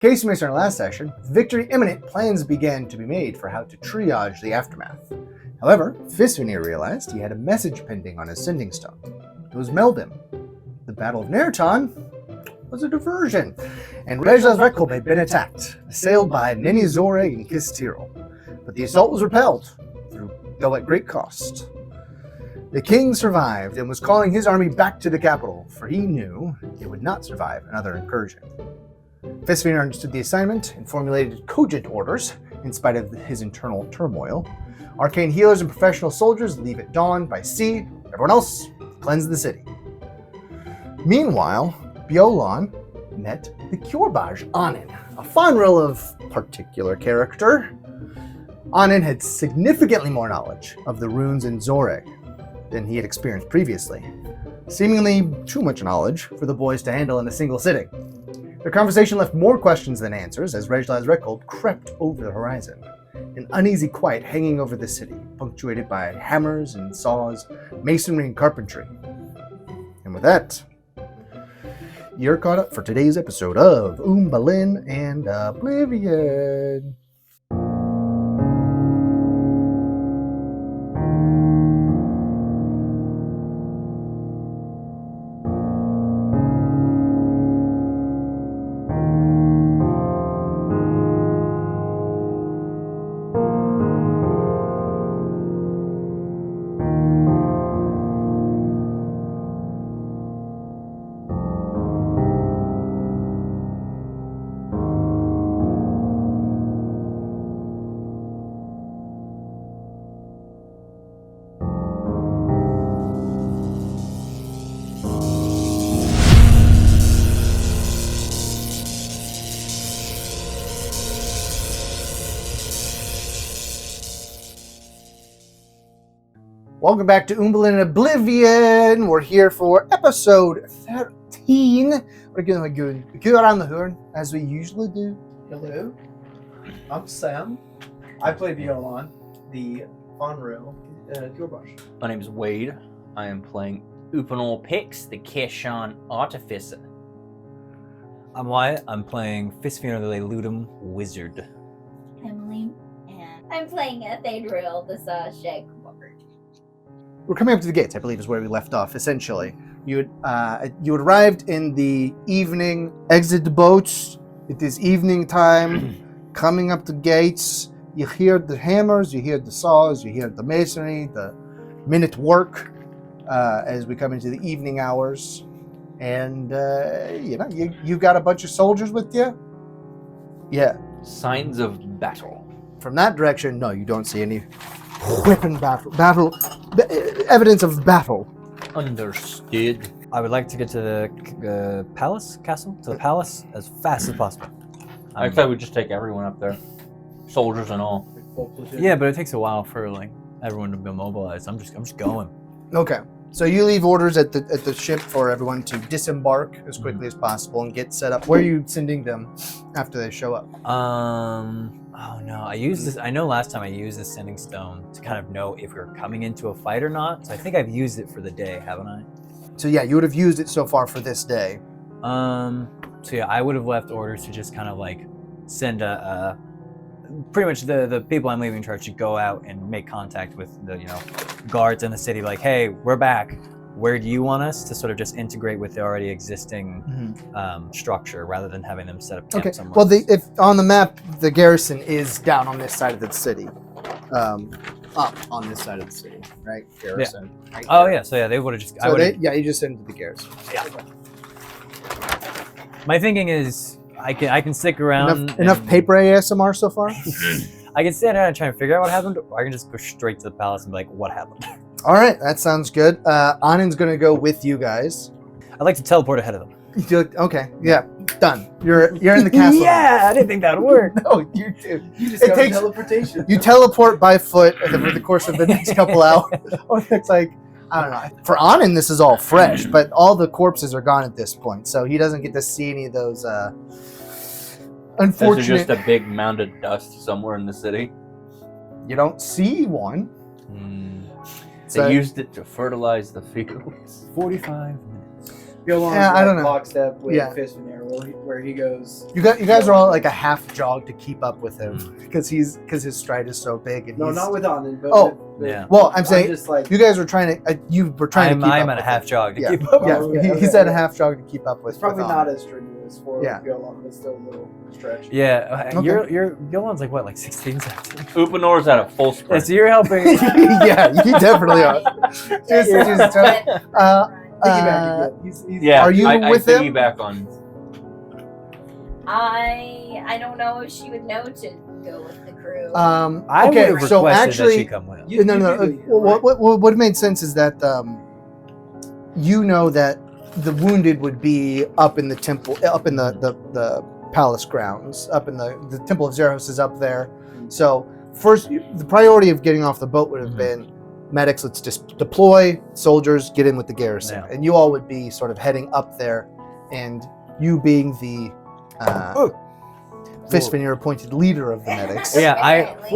Case missed in our last session, with victory imminent, plans began to be made for how to triage the aftermath. However, Fisvénir realized he had a message pending on his sending stone. It was Melbim. The Battle of Nerhtan was a diversion, and Rejlaz Rhekōlb had been attacked, assailed by Zōrheg and Kisstyral. But the assault was repelled, though at great cost. The king survived and was calling his army back to the capital, for he knew it would not survive another incursion. Fisvénir understood the assignment and formulated cogent orders, in spite of his internal turmoil. Arcane healers and professional soldiers leave at dawn by sea. Everyone else, cleanse the city. Meanwhile, Bjōlan met the Kjōrbaj, Ahnen, a Fahnril of particular character. Ahnen had significantly more knowledge of the runes in Zōrheg than he had experienced previously. Seemingly too much knowledge for the boys to handle in a single sitting. Their conversation left more questions than answers as Rejlaz Rhekōlb crept over the horizon, an uneasy quiet hanging over the city, punctuated by hammers and saws, masonry and carpentry. And with that, you're caught up for today's episode of Umbalin and Oblivion. Welcome back to Umbalin Oblivion. We're here for episode 13. We're going to go around the horn as we usually do. Hello, I'm Sam. I play Bjōlan, the Fahnril Kjōrbaj. My name is Wade. I am playing Upanor Pix, the Keshan Artificer. I'm Wyatt. I'm playing Fisvénir the Ludum Wizard. Emily, and I'm playing Fahnril, the Zōrheg. We're coming up to the gates, I believe, is where we left off, essentially. You had arrived in the evening, exit the boats. It is evening time, coming up the gates. You hear the hammers, you hear the saws, you hear the masonry, the minute work as we come into the evening hours. And, you got a bunch of soldiers with you? Yeah. Signs of battle. From that direction, no, you don't see any weapon battle, evidence of battle. Understood. I would like to get to the castle, as fast as possible. I thought we'd just take everyone up there, soldiers and all. Yeah, but it takes a while for everyone to be mobilized. I'm just going. Okay, so you leave orders at the ship for everyone to disembark as quickly as possible and get set up. Where are you sending them after they show up? Oh no, I know last time I used the sending stone to kind of know if we were coming into a fight or not. So I think I've used it for the day, haven't I? So yeah, you would have used it so far for this day. So yeah, I would have left orders to just kind of send pretty much the people I'm leaving in charge to go out and make contact with the guards in the city. Like, hey, we're back. Where do you want us to sort of just integrate with the already existing structure rather than having them set up camp somewhere? Well, if on the map, the garrison is down on this side of the city. Up on this side of the city, right? Garrison. Yeah. Right Oh there. yeah, so yeah, they would have just. So you just send it to the garrison. Yeah. My thinking is, I can stick around. Enough paper ASMR so far. I can stand around and try and figure out what happened, or I can just go straight to the palace and be like, what happened? All right, that sounds good. Ahnen's going to go with you guys. I'd like to teleport ahead of them. Okay, yeah, done. You're in the castle. Yeah, I didn't think that would work. No, you do. You just got teleportation. You teleport by foot over the course of the next couple hours. It's like, I don't know. For Ahnen, this is all fresh, but all the corpses are gone at this point, so he doesn't get to see any of those unfortunate. Is there just a big mound of dust somewhere in the city? You don't see one. They used it to fertilize the fields. 45 minutes. Bjōlan's I don't know. lockstep with Yeah. Fisvénir where he goes. You guys are all like a half jog to keep up with him because his stride is so big. And No, he's, not with Ahnen, but Oh, Yeah. Well, I'm saying just like you guys were trying to. You were trying to keep I'm up at a with half him. jog to Yeah. keep up. Yeah, Okay, he's okay. at a half jog to keep up with. it's probably with not Ahnen. as strenuous for Yeah. Bjōlan, but still a little stretch. Yeah, Okay. your Bjōlan's like what, like 16, 17? Upanor's at a full Yeah, sprint. so you're helping. Yeah, you definitely are. Just, Piggyback again. He's Yeah, Are you I with him? piggyback on. I don't know if she would know to go with the crew. I okay, would have so requested that she actually, come with. no. What made sense is that you know that the wounded would be up in the temple, up in the palace grounds, up in the temple of Zerhos is up there. So first, the priority of getting off the boat would have been medics. Let's just deploy soldiers, get in with the garrison, Yeah. and you all would be sort of heading up there, and you being the Fisvénir appointed leader of the medics. Yeah, Apparently.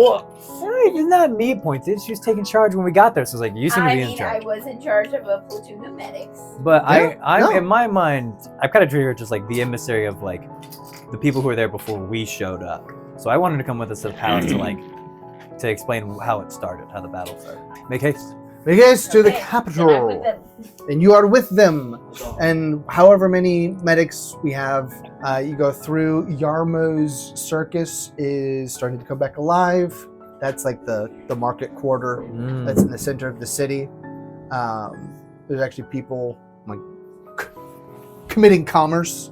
it's not me appointed. She was taking charge when we got there, so it's like you seem to I be in mean, charge. I was in charge of a platoon of medics. But Yeah, I'm no. in my mind, I've kind of treated her just like the emissary of like the people who were there before we showed up. So I wanted to come with us to the palace to explain how it started, how the battle started. Make haste. Make haste to the Okay, then I'm capital. with them. And you are with them. And however many medics we have, you go through. Yarmo's circus is starting to come back alive. That's like the market quarter that's in the center of the city. There's actually people like committing commerce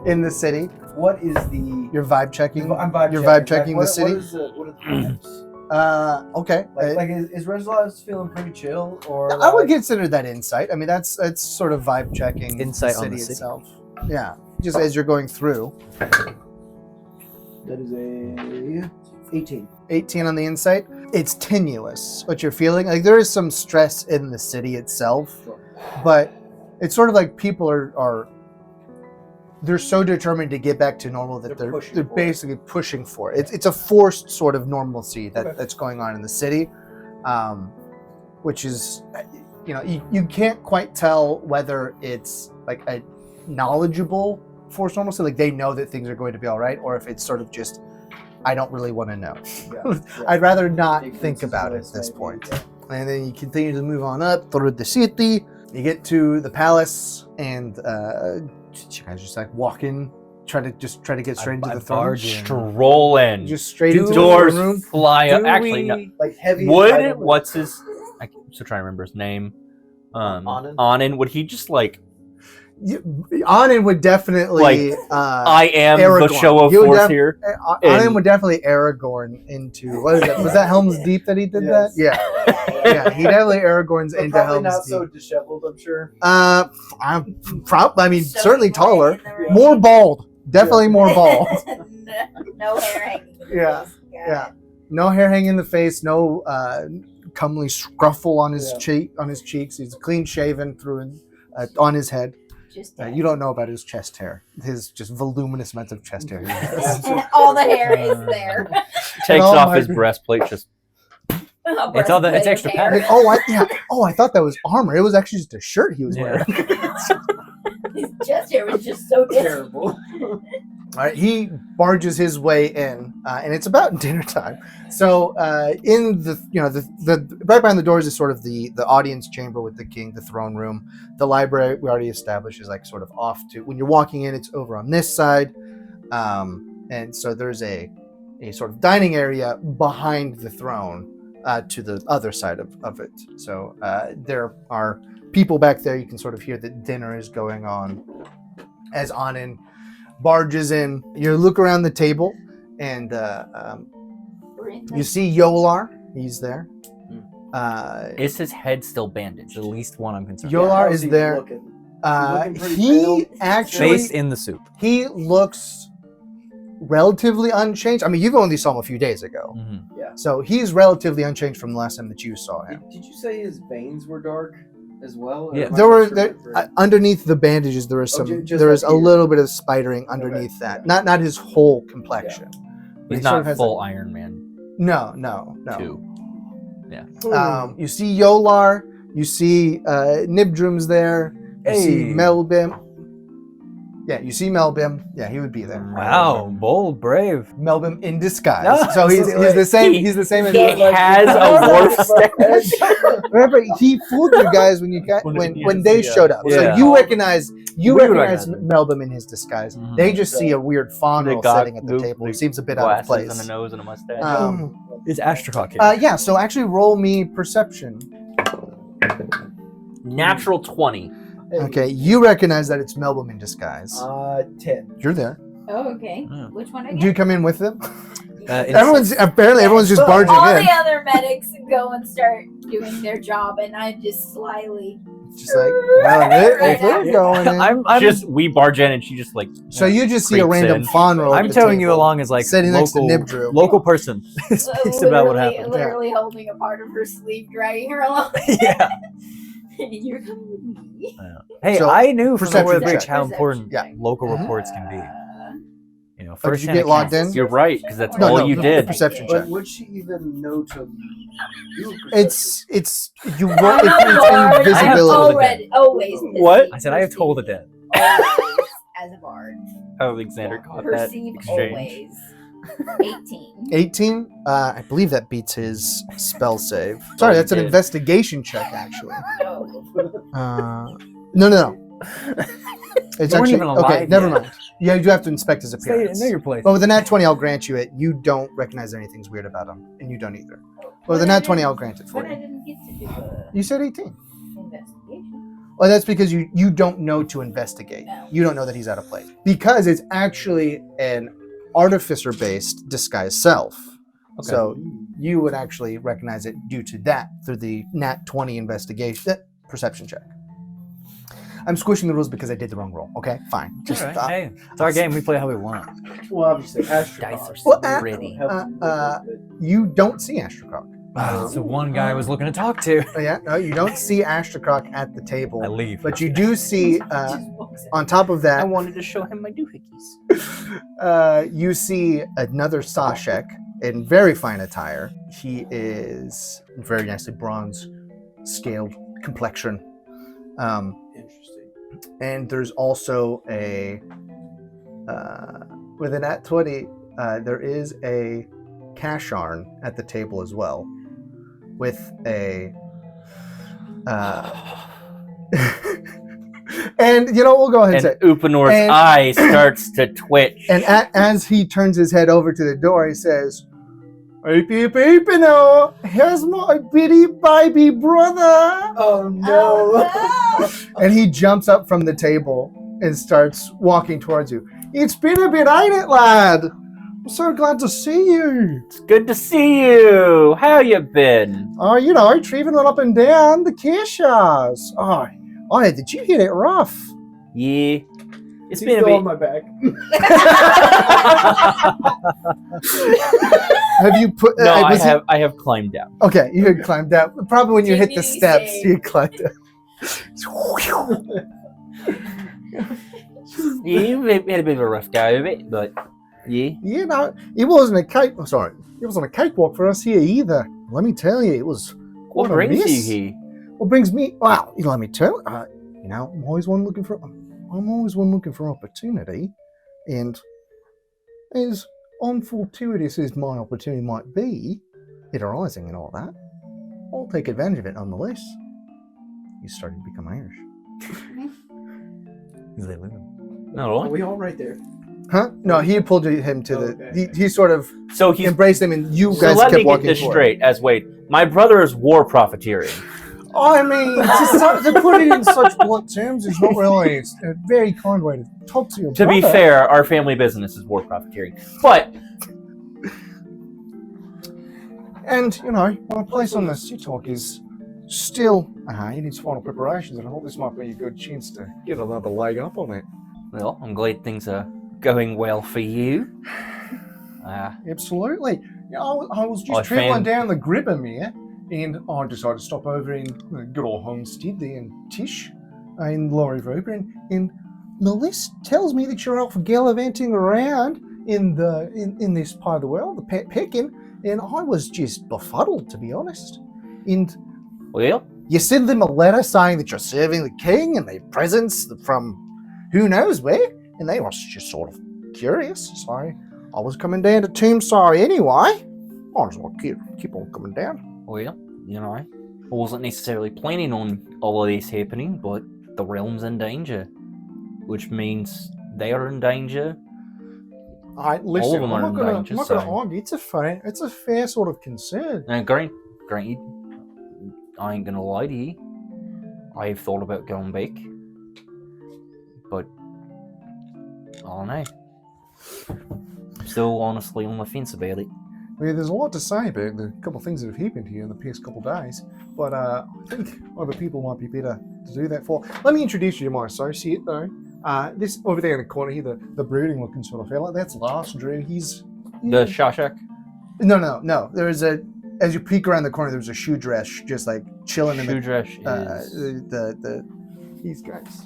in the city. What is the? You're vibe checking. I'm vibe You're checking. vibe checking Like, the city? What are the vibes? Okay. Like is Rejlaz feeling pretty chill, or I would like, consider that insight. I mean, that's sort of vibe checking Insight the on city the city. itself. Yeah, just as you're going through. that is a 18. 18 on the insight. It's tenuous what you're feeling. Like there is some stress in the city itself, Sure. but it's sort of like people are they're so determined to get back to normal that They're they're pushing for it. basically pushing for it. It's a forced sort of normalcy Okay. that's going on in the city, which is, you can't quite tell whether it's like a knowledgeable forced normalcy, like they know that things are going to be all right, or if it's sort of just, I don't really want to know. Yeah. I'd rather not Ignorance think is about it bliss, at this maybe, point. yeah. And then you continue to move on up through the city. You get to the palace, and you guys just like walk in, try to get straight into I the throne. barge in. Strolling. Just straight Do into Doors the room. fly up. Do Actually, we- no. Like heavy. Would entitlement. what's his? I'm still trying to remember his name. Ahnen? Ahnen. Would he just like? Ahnen would definitely. Like, I am the Aragorn. show of He would force here. Ahnen and- would definitely Aragorn into. What is that? Was that Helm's Deep that he did Yes. that? Yeah, yeah. He definitely Aragorn's But into probably Helm's not Deep. so disheveled, I'm sure. I mean, So certainly you taller, went in the room. more bald. Definitely more bald. No hair hanging. Yeah, yeah. No hair hanging in the face. No comely scruffle on his cheeks. He's clean shaven through and on his head. Just You don't know about his chest hair. His just voluminous amounts of chest hair. he has. all the hair is there. Takes all off my- his breastplate. Just It's all the- it's extra hair. Like, I thought that was armor. It was actually just a shirt he was Yeah. wearing. His chest hair was just so Terrible. All right, he barges his way in, and it's about dinner time. So, in the right behind the doors is sort of the audience chamber with the king, the throne room. The library we already established is like sort of off to. When you're walking in, it's over on this side, and so there's a sort of dining area behind the throne to the other side of it. So there are people back there. You can sort of hear that dinner is going on as Ahnen barges in. You look around the table, and you see Yolar. He's there. is his head still bandaged? The least one I'm concerned. Yolar how's is he there. looking? Looking pretty pale. He actually Face in the soup. he looks relatively unchanged. I mean, you've only saw him a few days ago, so he's relatively unchanged from the last time that you saw him. Did you say his veins were dark as well? Yeah. Or am I There were misremembering? underneath the bandages. There was some. just There was up a here. little bit of spidering underneath Okay. that. Not his whole complexion. But He's he sort not of has full Iron Man No. 2. You see Yolar. You see Nibdrum's there. You see Hey. Melbim. Yeah, you see Melbim. Yeah, he would be there. Wow, bold, brave. Melbim in disguise. No, So he's the same. He's the same as. He has a wolf stash. Remember, he fooled you guys when they showed up. So Yeah. you recognize We would recognize recognize Melbim in his disguise. Mhm. They just see a weird Fahnril got sitting at the table. the It seems a bit out of Glasses place. and a nose and a mustache. Is Astrocok here? Yeah. So actually, roll me perception. Natural 20. Okay, you recognize that it's Melbim in disguise. 10. You're there. Oh, okay. Yeah. Which one Do you again? come in with them? Everyone's Everyone's just barging All in. the other medics go and start doing their job, and I just slyly. Just like, well, if they're Right going in. Just we barge in and she just like So you just see a creeps random in. Fahnril. I'm towing you along as like sitting next to local, Nibdru. local person. Speaks about what happened. Literally holding a part of her sleeve, dragging her along. Yeah. You're coming with me. Hey, So, I knew from the perception War of the check. Breach how important Yeah. local Mhm. reports can be. You know, Oh, did first you get logged in? You're right, because that's No, all no, you the did. perception check. But would she even know to do It's you roll I'm it's I invisibility. always What? I said I have told the dead. Always as a bard. Alexander caught that Perceive exchange. always. 18. 18. I believe that beats his spell save. Sorry, that's an did. investigation check actually. Oh. No. It's You weren't actually even alive okay. Never yet. mind. Yeah, you do have to inspect his Stay, appearance. know your place. But with a nat 20, I'll grant you it. You don't recognize anything's weird about him, and you don't either. But with a nat 20, I'll grant it for But I you. didn't get to do the You said 18. investigation. Well, that's because you don't know to investigate. No. You don't know that he's out of place. Because it's actually an artificer-based disguise self. Okay. So you would actually recognize it due to that through the nat 20 investigation perception check. I'm squishing the rules because I did the wrong roll. Okay, fine. Just All right. Hey, it's our game. We play how we want. Well, obviously, Dice are Astrocok. so Well, pretty. you don't see Astrocok. That's the one guy I was looking to talk to. Oh, yeah, no, you don't see Astrocok at the table. I leave. But you do see, Just walks in. on top of I that, wanted to show him my doohickeys. you see another Sashek in very fine attire. He is very nicely bronze, scaled complexion. Interesting. And there's also a, with an at 20, there is a Kasharn at the table as well, with a, and you know, we'll go ahead and And say, Upanor's And- eye starts to twitch. and as he turns his head over to the door, he says, "Upino, here's my bitty baby brother." Oh no! Oh, no. And he jumps up from the table and starts walking towards you. "It's been a bit, ain't it, lad? I'm so glad to see you. It's good to see you. How you been? Oh, you know, treeving it up and down the Kjōrbaj. Oh, did you hit it rough?" Yeah. It's He's been a still on bit. my back. Have you put? No, was he- I have climbed down. Okay, you had climbed down. Probably when you hit the Dignity steps, save. you had climbed down. Yeah, we had a bit of a rough go of it, but yeah. You know, it wasn't a cake. Oh, sorry, it wasn't a cakewalk for us here either. Let me tell you, it was. What quite a brings you miss. here? What brings me? Well, let me tell you. You know, I'm always one looking for opportunity, and as unfortuitous as my opportunity might be, it arising and all that, I'll take advantage of it nonetheless. He's starting to become Irish. He's like, "Look." Not Are all. we all right there? Huh? No, he pulled him to the. Okay. He sort of So he's. embraced him, and you So guys let kept me get walking this forward. straight. As wait, my brother is war profiteering. I mean, to put it in such blunt terms is not really a very kind way to talk to your To be brother. fair, our family business is war profiteering. But And, you know, my place on the Sea Talk is still in its final preparations, and I thought this might be a good chance to get another leg up on it. well, I'm glad things are going well for you. Absolutely. Yeah, I was just I travelling found- down the Gribbermere, and I decided to stop over in good old homestead there in Tish, in Laurie Roper, and the list tells me that you're off gallivanting around in this part of the world, the pet pecking, and I was just befuddled, to be honest. And Well, you send them a letter saying that you're serving the king and their presents from who knows where, and they was just sort of curious. So I was coming down to Tomb Sorry anyway. Might as well keep on coming down. Well, you know, I wasn't necessarily planning on all of this happening, but the realm's in danger, which means they're in danger. Alright, listen, them I'm are not in gonna danger, argue. It's a fair sort of concern. Now, granted, I ain't gonna lie to you. I have thought about going back, but I don't know. Still, honestly, on the fence about it. Well, there's a lot to say about the couple of things that have happened here in the past couple of days, but I think other people might be better to do that for. Let me introduce you to my associate, though. This over there in the corner here, the brooding looking sort of fella, that's Last Drew. He's The Shashak? No. There is as you peek around the corner, there's a shoe dress just like chilling in Shudresh the these guys.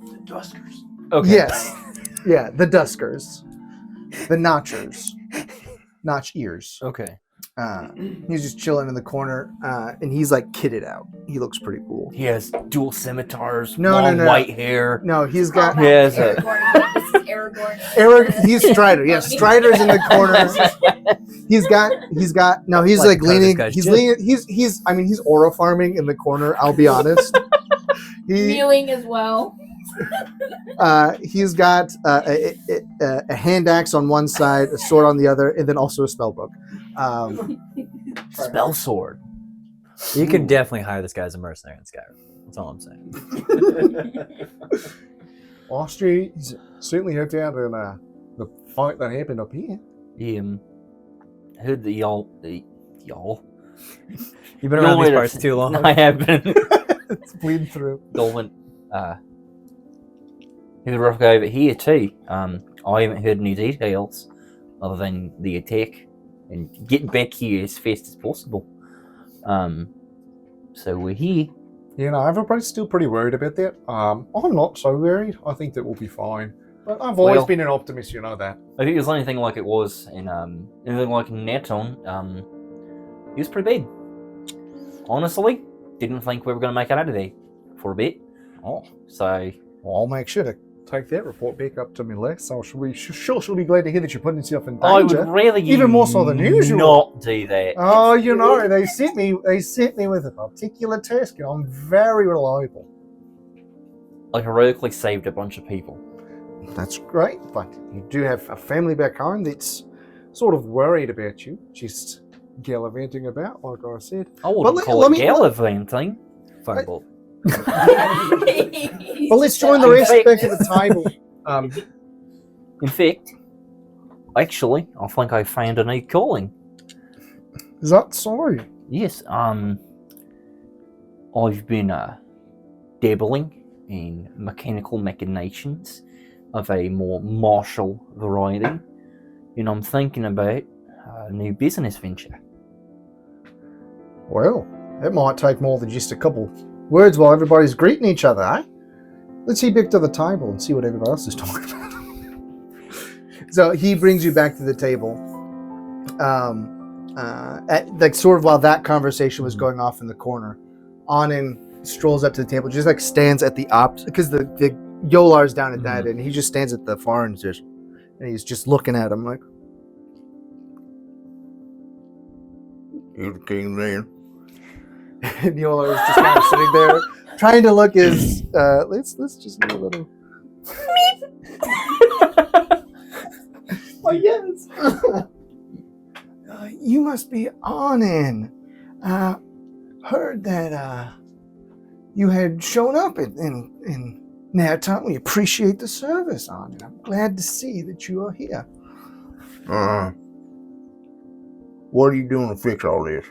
The Duskers. Okay. Yes. Yeah, the Duskers. The Notchers. Notch ears. Okay. He's just chilling in the corner, and he's like kitted out. He looks pretty cool. He has dual scimitars, No, long no. white hair. No, he's got Yes. Aragorn. He's Strider. Yeah, Strider's in the corner. He's Like leaning. this guy's He's jib. leaning. He's aura farming in the corner. I'll be honest. Mewing as well. He's got a hand axe on one side, a sword on the other, and then also a spell book. Spell sword. You can definitely hire this guy as a mercenary in Skyrim. That's all I'm saying. Austria, he's certainly helped out in the fight that happened up here. I heard that y'all. You've been around Y'all these wait parts too long. I have been. It's bleeding through. Dolvin, he's a rough guy over here too. I haven't heard any details other than the attack and getting back here as fast as possible. So we're here. You know, everybody's still pretty worried about that. I'm not so worried. I think that we'll be fine. But I've always Well- been an optimist, you know that. If it was anything like it was in anything like in Nerhtan, it was pretty bad. Honestly, didn't think we were going to make it out of there for a bit. Oh, So well, I'll make sure to take that report back up to me, Les. So she'll be glad to hear that you're putting yourself in I danger. would rather you Even more so than usual. not do that. Oh, you know, they sent me with a particular task, and I'm very reliable. I heroically saved a bunch of people. That's great, but you do have a family back home that's sort of worried about you, just gallivanting about, like I said. I wouldn't let- call let it me- gallivanting. Firebolt. Well, let's join the rest back at the table. In fact, actually, I think I found a new calling. Is that so? Yes, I've been dabbling in mechanical machinations of a more martial variety, and I'm thinking about a new business venture. Well, it might take more than just a couple words while everybody's greeting each other, eh? Let's head back to the table and see what everybody else is talking about. So he brings you back to the table. Sort of while that conversation was going off in the corner, Ahnen strolls up to the table, just like stands at the because the Yolar's down at that end. He just stands at the far end and he's just looking at him like, "You're the king, man." And Yolar is just kind of sitting there, trying to look as let's just do a little. Oh, yes. You must be Ahnen. Heard that you had shown up in Nerhtan. We appreciate the service, Ahnen. I'm glad to see that you are here. What are you doing to fix all this?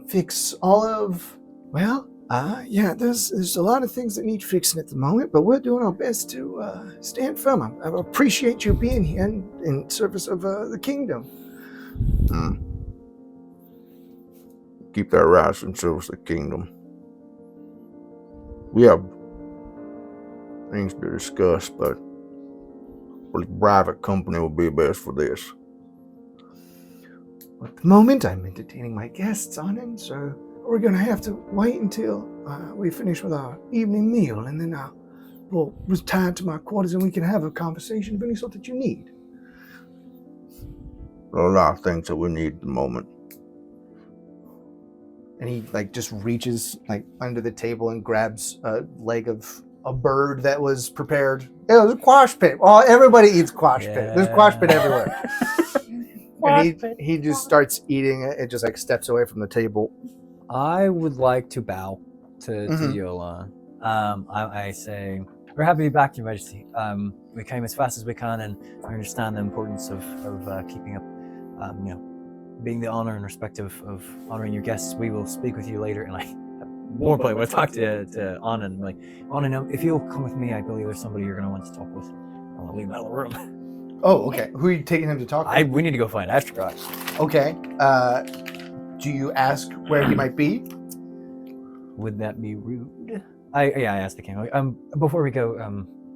Fix all of... Well, yeah, there's a lot of things that need fixing at the moment, but we're doing our best to stand firm. I appreciate you being here in service of the kingdom. Keep that right in service of the kingdom. We have things to discuss, but a private company would be best for this. At the moment, I'm entertaining my guests on it, so we're going to have to wait until we finish with our evening meal, and then will retire to my quarters and we can have a conversation of any sort that you need. There are a lot of things that we need at the moment. And he just reaches under the table and grabs a leg of a bird that was prepared. It was a quash pit. Oh, everybody eats quash pit. There's quash pit everywhere. And he just starts eating it and just steps away from the table. I would like to bow to Bjōlan. I say, we're happy to be back, Your Majesty. We came as fast as we can, and we understand the importance of keeping up, being the honor and respect of honoring your guests. We will speak with you later. And more importantly, when I talk to Ahnen, Ahnen, if you'll come with me, I believe there's somebody you're going to want to talk with. I want to leave him out of the room. Oh, okay. Who are you taking him to talk to? We need to go find Astrocroc. Okay. Do you ask where he might be? Would that be rude? I asked the king. Before we go,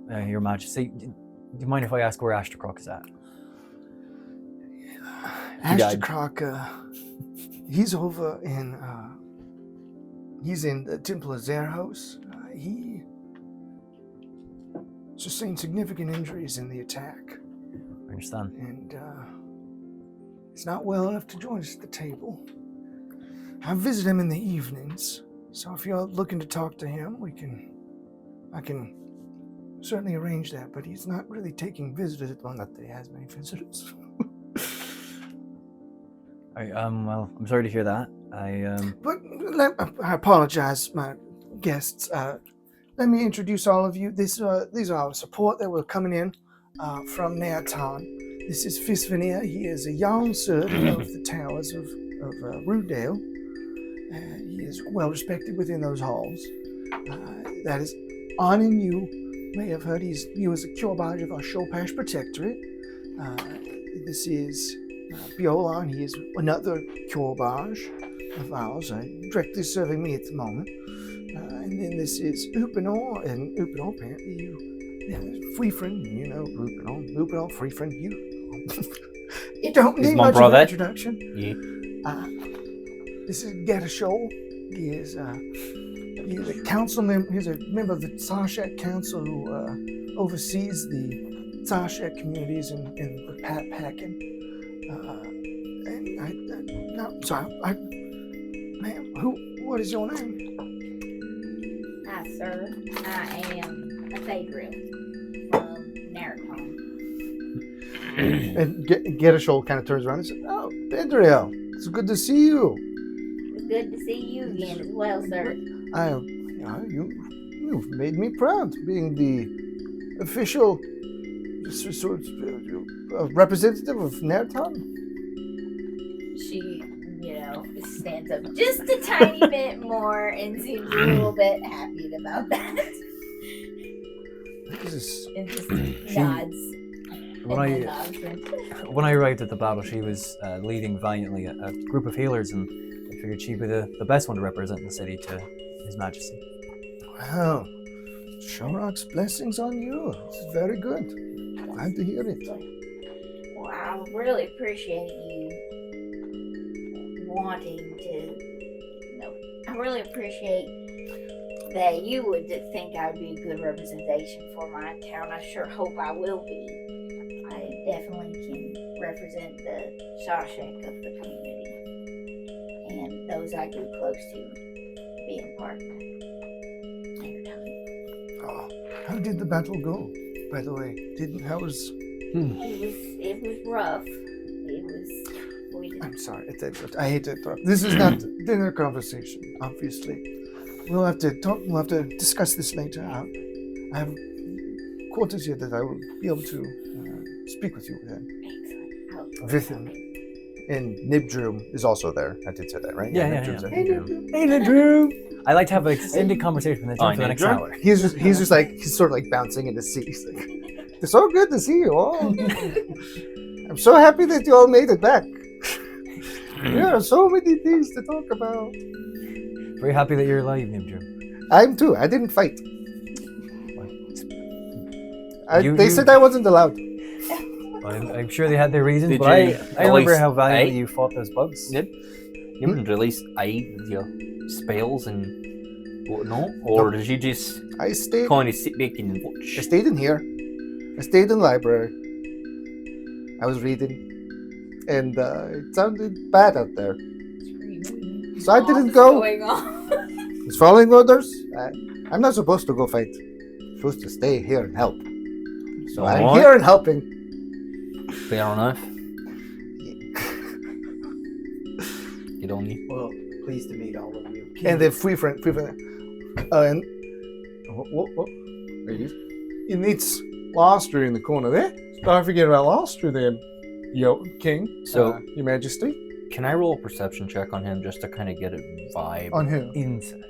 Your Majesty, do you mind if I ask where Astrocroc is at? Astrocroc, he's over in, he's in the Temple of Zerhos. He sustained significant injuries in the attack. I understand. And he's not well enough to join us at the table. I visit him in the evenings, so if you're looking to talk to him, I can certainly arrange that, but he's not really taking visitors. Well, not that he has many visitors. Well, I'm sorry to hear that. But I apologize, my guests. Let me introduce all of you. These are our support that were coming in from Nerhtan. This is Fisvénir. He is a young servant of the towers of Rudale. He is well respected within those halls. That is Ahnen. You may have heard he was a Kjōrbaj of our Kjōrbaj protectorate. This is Bjōlan. He is another Kjōrbaj of ours, directly serving me at the moment. And then this is Upanor, and Upanor apparently Friefren, Upanor, Friefren, you don't need much of an introduction. Yeah. This is Gedashol. He is a council member. He's a member of the Zōrheg Council who oversees the Zōrheg communities in the Patpakin. Ma'am, what is your name? Hi, sir. I am a Fahnril from Nerhtan. And Gedashol kind of turns around and says, "Oh, Fahnril, it's good to see you." It's good to see you again as well, sir. You've made me proud, being the official representative of Nerhtan. She, stands up just a tiny bit more and seems a little bit happy about that. And just nods. When I arrived at the battle, she was leading valiantly a group of healers, and I figured she'd be the best one to represent the city to His Majesty. Wow. Zōrheg's blessings on you. This is very good. Glad to hear it. Well, I really appreciate you wanting to, I really appreciate that you would think I would be a good representation for my town. I sure hope I will be. I definitely can represent the Zōrheg of the community and those I grew close to being part of their time. Oh, how did the battle go, by the way? How was... It was rough. I'm sorry, I hate to interrupt. This is not dinner conversation, obviously. We'll have to talk. We'll have to discuss this later. I have quarters here that I will be able to speak with you then. Excellent. With him. And Nibdrum is also there. I did say that, right? Yeah. Nibdrum's there. Hey, Nibdrum! I like to have an extended conversation with him for the next hour. He's sort of bouncing in his seat. He's like, it's so good to see you all. I'm so happy that you all made it back. There are so many things to talk about. Very happy that you're alive, Nibdrum. I'm too. I didn't fight. They said I wasn't allowed. I'm sure they had their reasons, Did but I you remember release how valiantly aid? you fought those bugs. You haven't released aid with your spells and No? Or did you just I stayed. kind of sit back and I watch? stayed in here. I stayed in the library. I was reading, and it sounded bad out there. So I didn't go. Going on? I was following orders. I'm not supposed to go fight. I'm supposed to stay here and help. So I'm Alright. here and helping. Fair enough. Get on you. Well, pleased to meet all of you. And then free friend. And what? It needs Loster in the corner there. Don't forget about Loster then, yo King. So- Your Majesty. Can I roll a perception check on him just to kind of get a vibe? On who? Inside.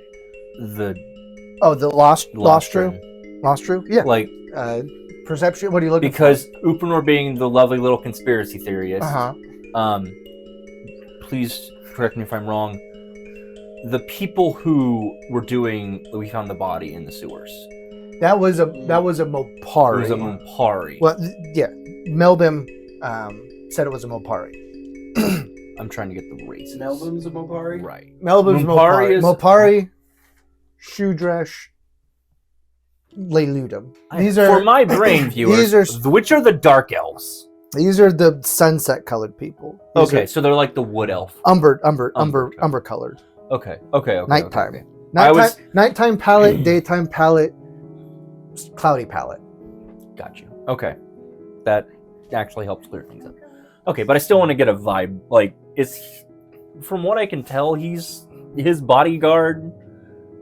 The Oh, the Lostru. Lostru. Lostru. Yeah. Like, Perception. What are you looking because Upanor being the lovely little conspiracy theorist, for? please correct me if I'm wrong, the people who were doing, we found the body in the sewers. That was a Mopari. It was a Mumpari. Well, yeah. Melbim said it was a Mopari. I'm trying to get the race. Melbim's a Mopari? Right. Melbim's Mopari Mopari. is- Mopari, Shudresh, Leiludum. These For are my brain viewers, which are the dark elves? the sunset colored people. These Okay, are so they're like the wood elf. umber colored. Okay. Nighttime. okay. Nighttime palette, daytime palette, cloudy palette. Got you. Okay. That actually helps clear things up. Okay, but I still want to get a vibe. Like, from what I can tell, he's his bodyguard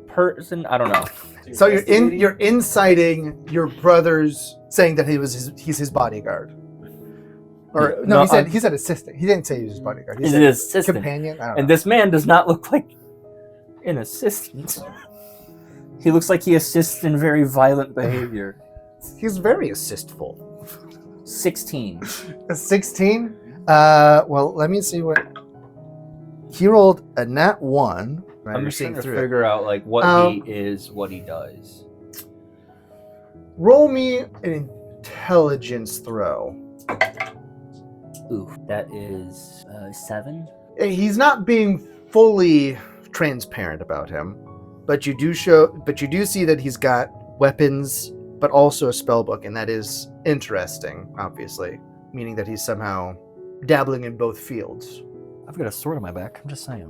person. I don't know. So you're inciting your brother's saying that he's his bodyguard. Or no, he said assistant. He didn't say he was his bodyguard. He He's said an assistant. companion. I don't And know. this man does not look like an assistant. He looks like he assists in very violent behavior. He's very assistful. 16. A 16? Well, let me see what he rolled a nat 1. Right, I'm you're just trying seeing to through it. figure out like what he is, what he does. Roll me an intelligence throw. Ooh, that is 7. He's not being fully transparent about him, but you do see that he's got weapons, but also a spell book, and that is interesting, obviously, meaning that he's somehow dabbling in both fields. I've got a sword on my back. I'm just saying.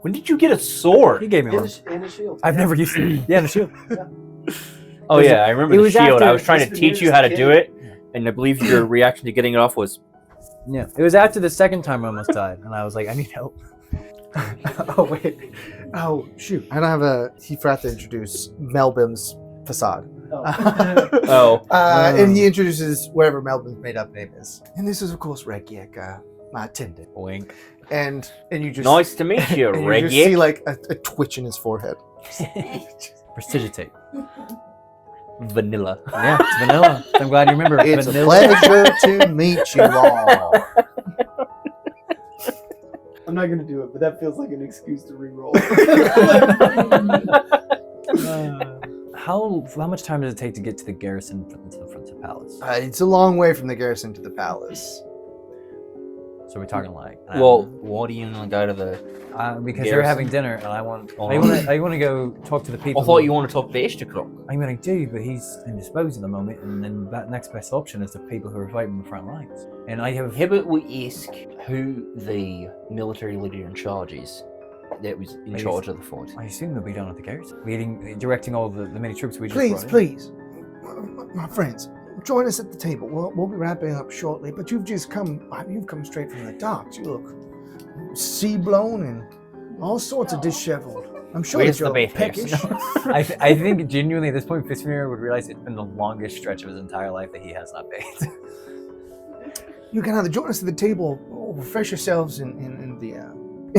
When did you get a sword? He gave me one. And a shield. I've never used it. Yeah, and a shield. Oh yeah, I remember it the was shield. after I was trying to teach you how to do Fisvénir's it, and I believe your reaction to getting it off was, Yeah, it was after the second time I almost died, and I was like, I need help. Oh wait. Oh shoot. I don't have he forgot to introduce Melbim's facade. Oh. And he introduces whatever Melbim's made up name is. And this is of course Regiek, my attendant. Wink. And you just nice to meet you, and you just see Reggie. like a twitch in his forehead. Prestigitate. Vanilla. Yeah, it's vanilla. I'm glad you remember. It's vanilla. a pleasure to meet you all. I'm not going to do it, but that feels like an excuse to re-roll. How much time does it take to get to the garrison to the palace? It's a long way from the garrison to the palace. So we're talking like. Well, what do you want to go to the? Because garrison? they're having dinner, and I want to go talk to the people. I thought you want to talk to Ishtakrook. I mean, I do, but he's indisposed at the moment, and then that next best option is the people who are fighting in the front lines. And I have. How about we ask who the military leader in charge is that was in charge of the fight? I assume they'll be down at the garrison, directing all the many troops we just Please, brought in. please, my friends, join us at the table. We'll be wrapping up shortly. But you've come straight from the docks. You look sea blown and all sorts of disheveled. I'm sure Where's that the you're bathhouse? peckish. I think genuinely at this point, Fisvénir would realize it's been the longest stretch of his entire life that he has not bathed. You can either join us at the table or refresh yourselves in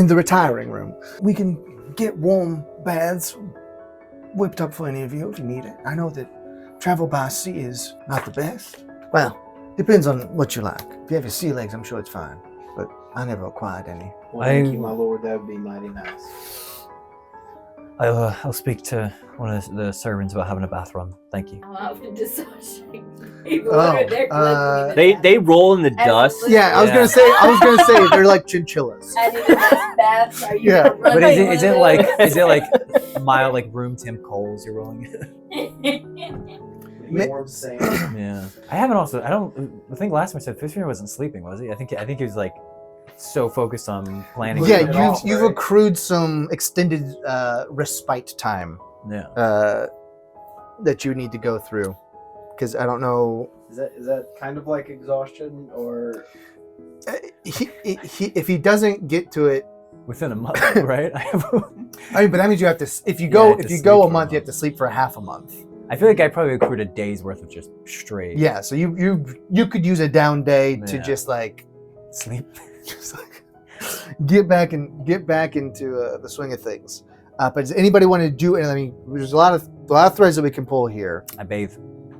the retiring room. We can get warm baths whipped up for any of you if you need it. I know that travel by sea is not the best. Well, depends on what you like. If you have your sea legs, I'm sure it's fine. But I never acquired any. Well, thank you, my lord. That would be mighty nice. I'll speak to one of the servants about having a bath run. Thank you. I'm out to such people Oh, are there collecting the They roll in the dust. Yeah, I was gonna say they're like chinchillas. I need a nice bath. Are you Yeah. gonna run But me is one it of like those? mild like room temp coals you're rolling. Warm sand. Yeah. I think last time I said Fisvénir wasn't sleeping, was he? I think he was like so focused on planning. Yeah, you've accrued some extended respite time that you need to go through. Because I don't know. Is that kind of like exhaustion or? If he doesn't get to it within a month, right? but that means you have to. If you go a month, you have to sleep for half a month. I feel like I probably accrued a day's worth of just straight. Yeah, so you could use a down day to just like sleep, just like get back into the swing of things. But does anybody want to do? I mean, there's a lot of threads that we can pull here. I bathe.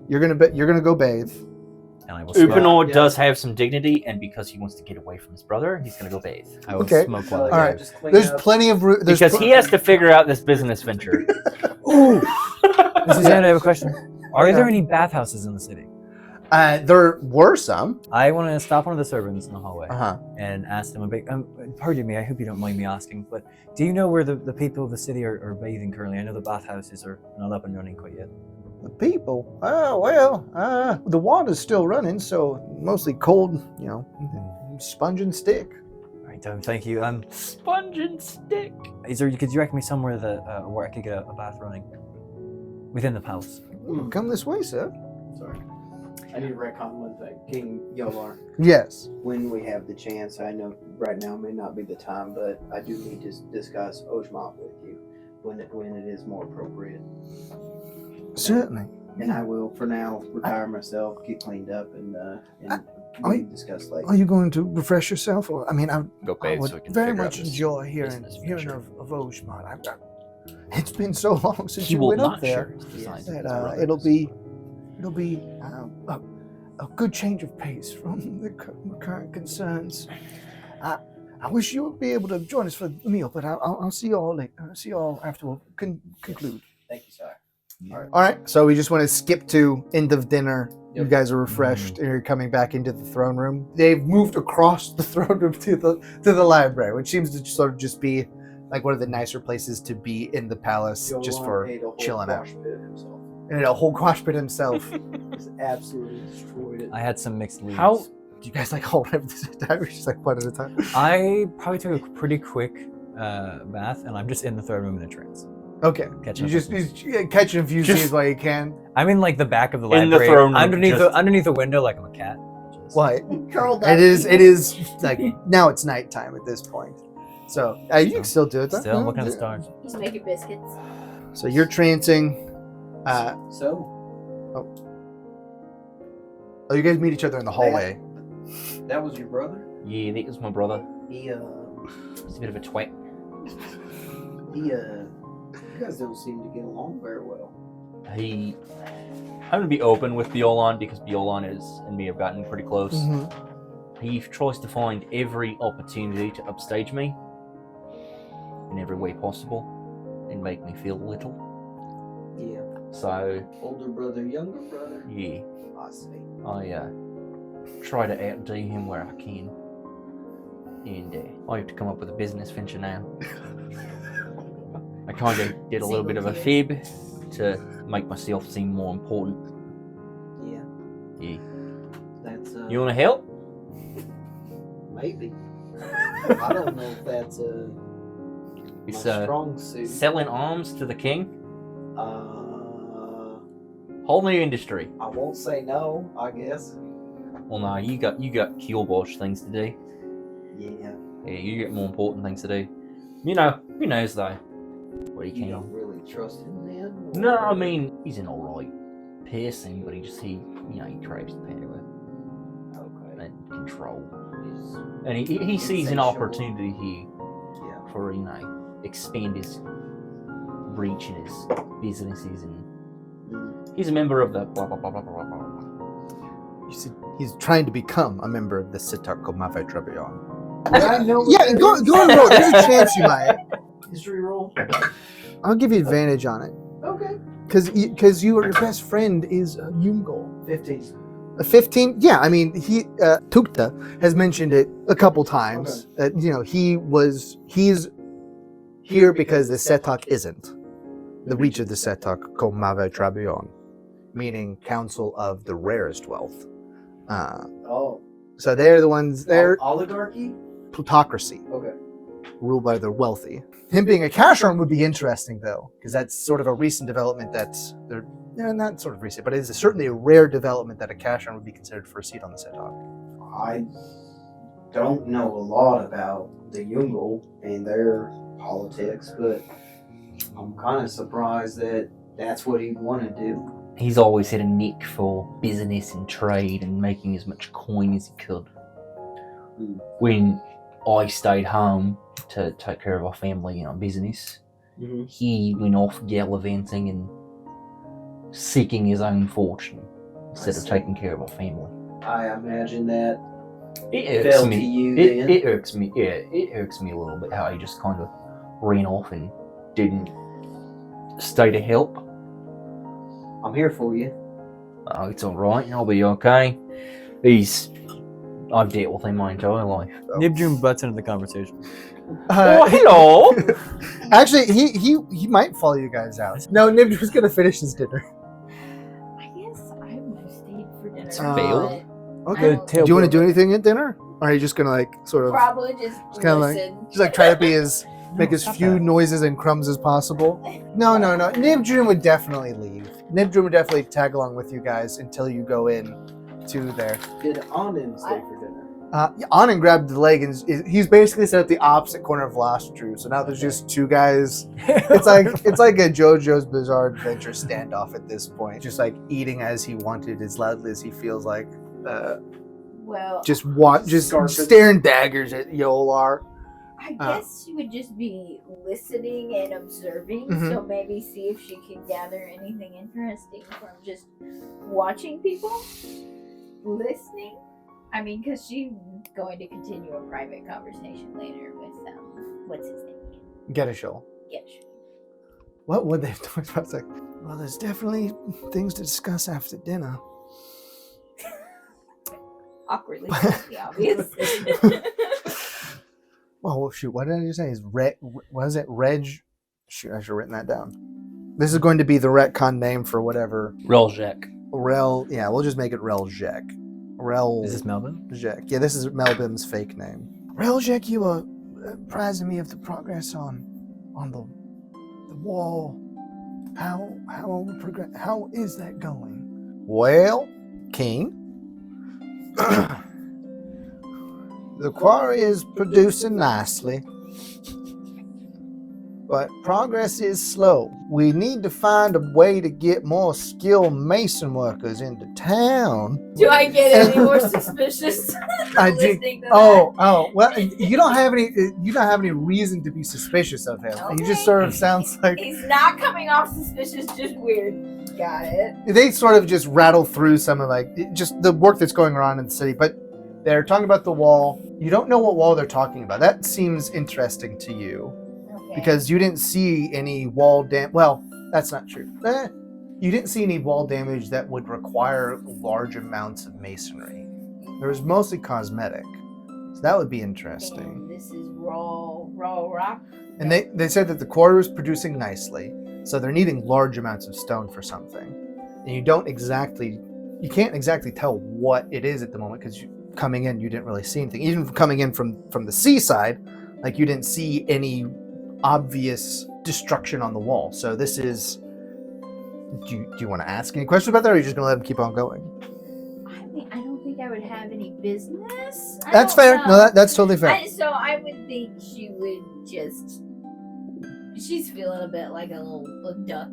You're gonna go bathe. And I will Upanor does have some dignity, and because he wants to get away from his brother, he's gonna go bathe. I will smoke while I All right. There's plenty of room. Because he has to figure out this business venture. Ooh. Mrs. Anna, I have a question. Are there any bathhouses in the city? There were some. I want to stop one of the servants in the hallway Uh-huh. and ask them a bit. Pardon me, I hope you don't mind me asking, but do you know where the people of the city are bathing currently? I know the bathhouses are not up and running quite yet. The people? The water's still running, so mostly cold, sponge and stick. All right, thank you. Sponge and stick. Could you recommend me somewhere where I could get a bath running within the palace? Come this way, sir. Sorry. I need to retcon one thing. King Yolar. Yes. When we have the chance, I know right now may not be the time, but I do need to discuss Ojmat with you when it is more appropriate. Certainly. And I will, for now, retire myself, get cleaned up, and we can discuss later. Are you going to refresh yourself? Or I Go bathe would so we can very figure out much this enjoy hearing of Ojmat. It's been so long since He you will went up not there share his designs with his that brothers. it'll be a good change of pace from the current concerns. I wish you would be able to join us for the meal, but I'll see you all later. I'll see you all after we'll conclude. Thank you, sir. All right, so we just want to skip to end of dinner. You Yep. guys are refreshed, and you're coming back into the throne room. They've moved across the throne room to the library, which seems to sort of just be like one of the nicer places to be in the palace, just for chilling out. And a whole quash pit himself. Just absolutely destroyed it. I had some mixed leaves. How do you guys like hold everything at a time, or just like one at a time? I probably took a pretty quick bath, and I'm just in the third room in a trance. Okay, Catching you up just with you catching a few Just- scenes while you can. I'm in like the back of the In the library, throne room, underneath the window, like I'm a cat. Just- What? Curled up. It is like now it's nighttime at this point. So you can still do it. Though. Still looking at the stars. He's making biscuits. So you're trancing. So, Oh, you guys meet each other in the hallway. that was your brother? Yeah, that was my brother. He, He's a bit of a twat. you guys don't seem to get along very well. I'm gonna be open with Bjōlan because Bjōlan and me have gotten pretty close. Mm-hmm. He tries to find every opportunity to upstage me in every way possible and make me feel little. Yeah. So, Older brother, younger brother. yeah, I see. I try to outdo him where I can. And I have to come up with a business venture now. I kind of did a little bit of a fib to make myself seem more important. Yeah. Yeah. That's, You want to help? maybe. I don't know if that's It's my strong suit. selling arms to the king. Uh, Whole new industry. I won't say no, I guess. Well, no, you got Kjōrbaj things to do. Yeah. Yeah, you get more important things to do. You know, who knows though? What he You can. don't really trust him then? No, I mean he's an alright person, but he craves power Okay. and control, He's- and he sees an Insatiable. opportunity here Yeah. for expand his reach and his businesses, and he's a member of the blah blah blah blah blah blah. You see, he's trying to become a member of the Sitar Mafe Trebillon. I know. Yeah, go and roll. There's a chance you might. History roll. I'll give you advantage on it. Okay. Because your best friend is Yumgol. 15. A 15? Yeah, I mean, Tukta has mentioned it a couple times. He's here because the Setak isn't. the reach of the Setok called Mave Trabion, meaning Council of the Rarest Wealth. Oh. So they're the ones, they're Oligarchy? plutocracy, Okay. ruled by the wealthy. Him being a Kasharn would be interesting, though, because that's sort of a recent development that's, not sort of recent, but it is certainly a rare development that a Kasharn would be considered for a seat on the Setok. I don't know a lot about the Yungle and their politics, but I'm kind of surprised that that's what he'd want to do. He's always had a nick for business and trade and making as much coin as he could. When I stayed home to take care of our family and our business, he went off gallivanting and seeking his own fortune instead of taking care of our family. I imagine that It irks fell to me. you then. It irks me. Yeah, it irks me a little bit how he just kind of ran off and didn't stay to help. I'm here for you. Oh, it's all right. I'll be okay. I've dealt with him my entire life. Nibjum butts into the conversation. Hello. Actually, he might follow you guys out. No, Nibj was gonna finish his dinner. I guess I would have stayed for dinner. It's failed. Okay. Do you want to do anything at dinner? Or are you just gonna like sort of Probably just kinda like- listen. just like try to be as make as few noises and crumbs as possible? No. Nibjum would definitely leave. Nibjum would definitely tag along with you guys until you go in to there. Did Ahnen stay for dinner? Ahnen grabbed the leg and he's basically set at the opposite corner of Lost Drew. So now there's just two guys. It's like a JoJo's Bizarre Adventure standoff at this point. Just like eating as he wanted, as loudly as he feels like. Well, Just Scarfing. staring daggers at Yolar. I guess she would just be listening and observing, Mhm. so maybe see if she can gather anything interesting from just watching people, listening. I mean, because she's going to continue a private conversation later with, what's his name? Getishul. Yes. What would they have talked about? It's like, well, there's definitely things to discuss after dinner. Awkwardly, the obvious. Oh, shoot, what did I just say? Was it Reg? Shoot, I should have written that down. This is going to be the retcon name for whatever. Reljek. Yeah, we'll just make it Reljek. Is this Melbim? Reljek. Yeah, this is Melbim's fake name. Reljek, you were apprising me of the progress on the wall. How is that going? Well, King, the quarry is producing nicely, but progress is slow. We need to find a way to get more skilled mason workers into town. Do I get any more suspicious? I do. listening to Oh, well, you don't have any reason to be suspicious of him. He just Okay. sort of sounds that? like He's not coming off suspicious, just weird. Got it. they sort of just rattle through some of just the work that's going on in the city, but they're talking about the wall. You don't know what wall they're talking about. That seems interesting to you Okay. because you didn't see any wall damage. Well, that's not true. You didn't see any wall damage that would require large amounts of masonry. There was mostly cosmetic, so that would be interesting. And this is raw rock. And they said that the quarry was producing nicely, so they're needing large amounts of stone for something. And you can't exactly tell what it is at the moment because coming in you didn't really see anything. Even coming in from the seaside, like you didn't see any obvious destruction on the wall. So this is. Do you want to ask any questions about that, or are you just going to let them keep on going? I mean, I don't think I would have any business. I That's don't fair. know. No, that's totally fair. So I would think she would just. She's feeling a bit like a little duck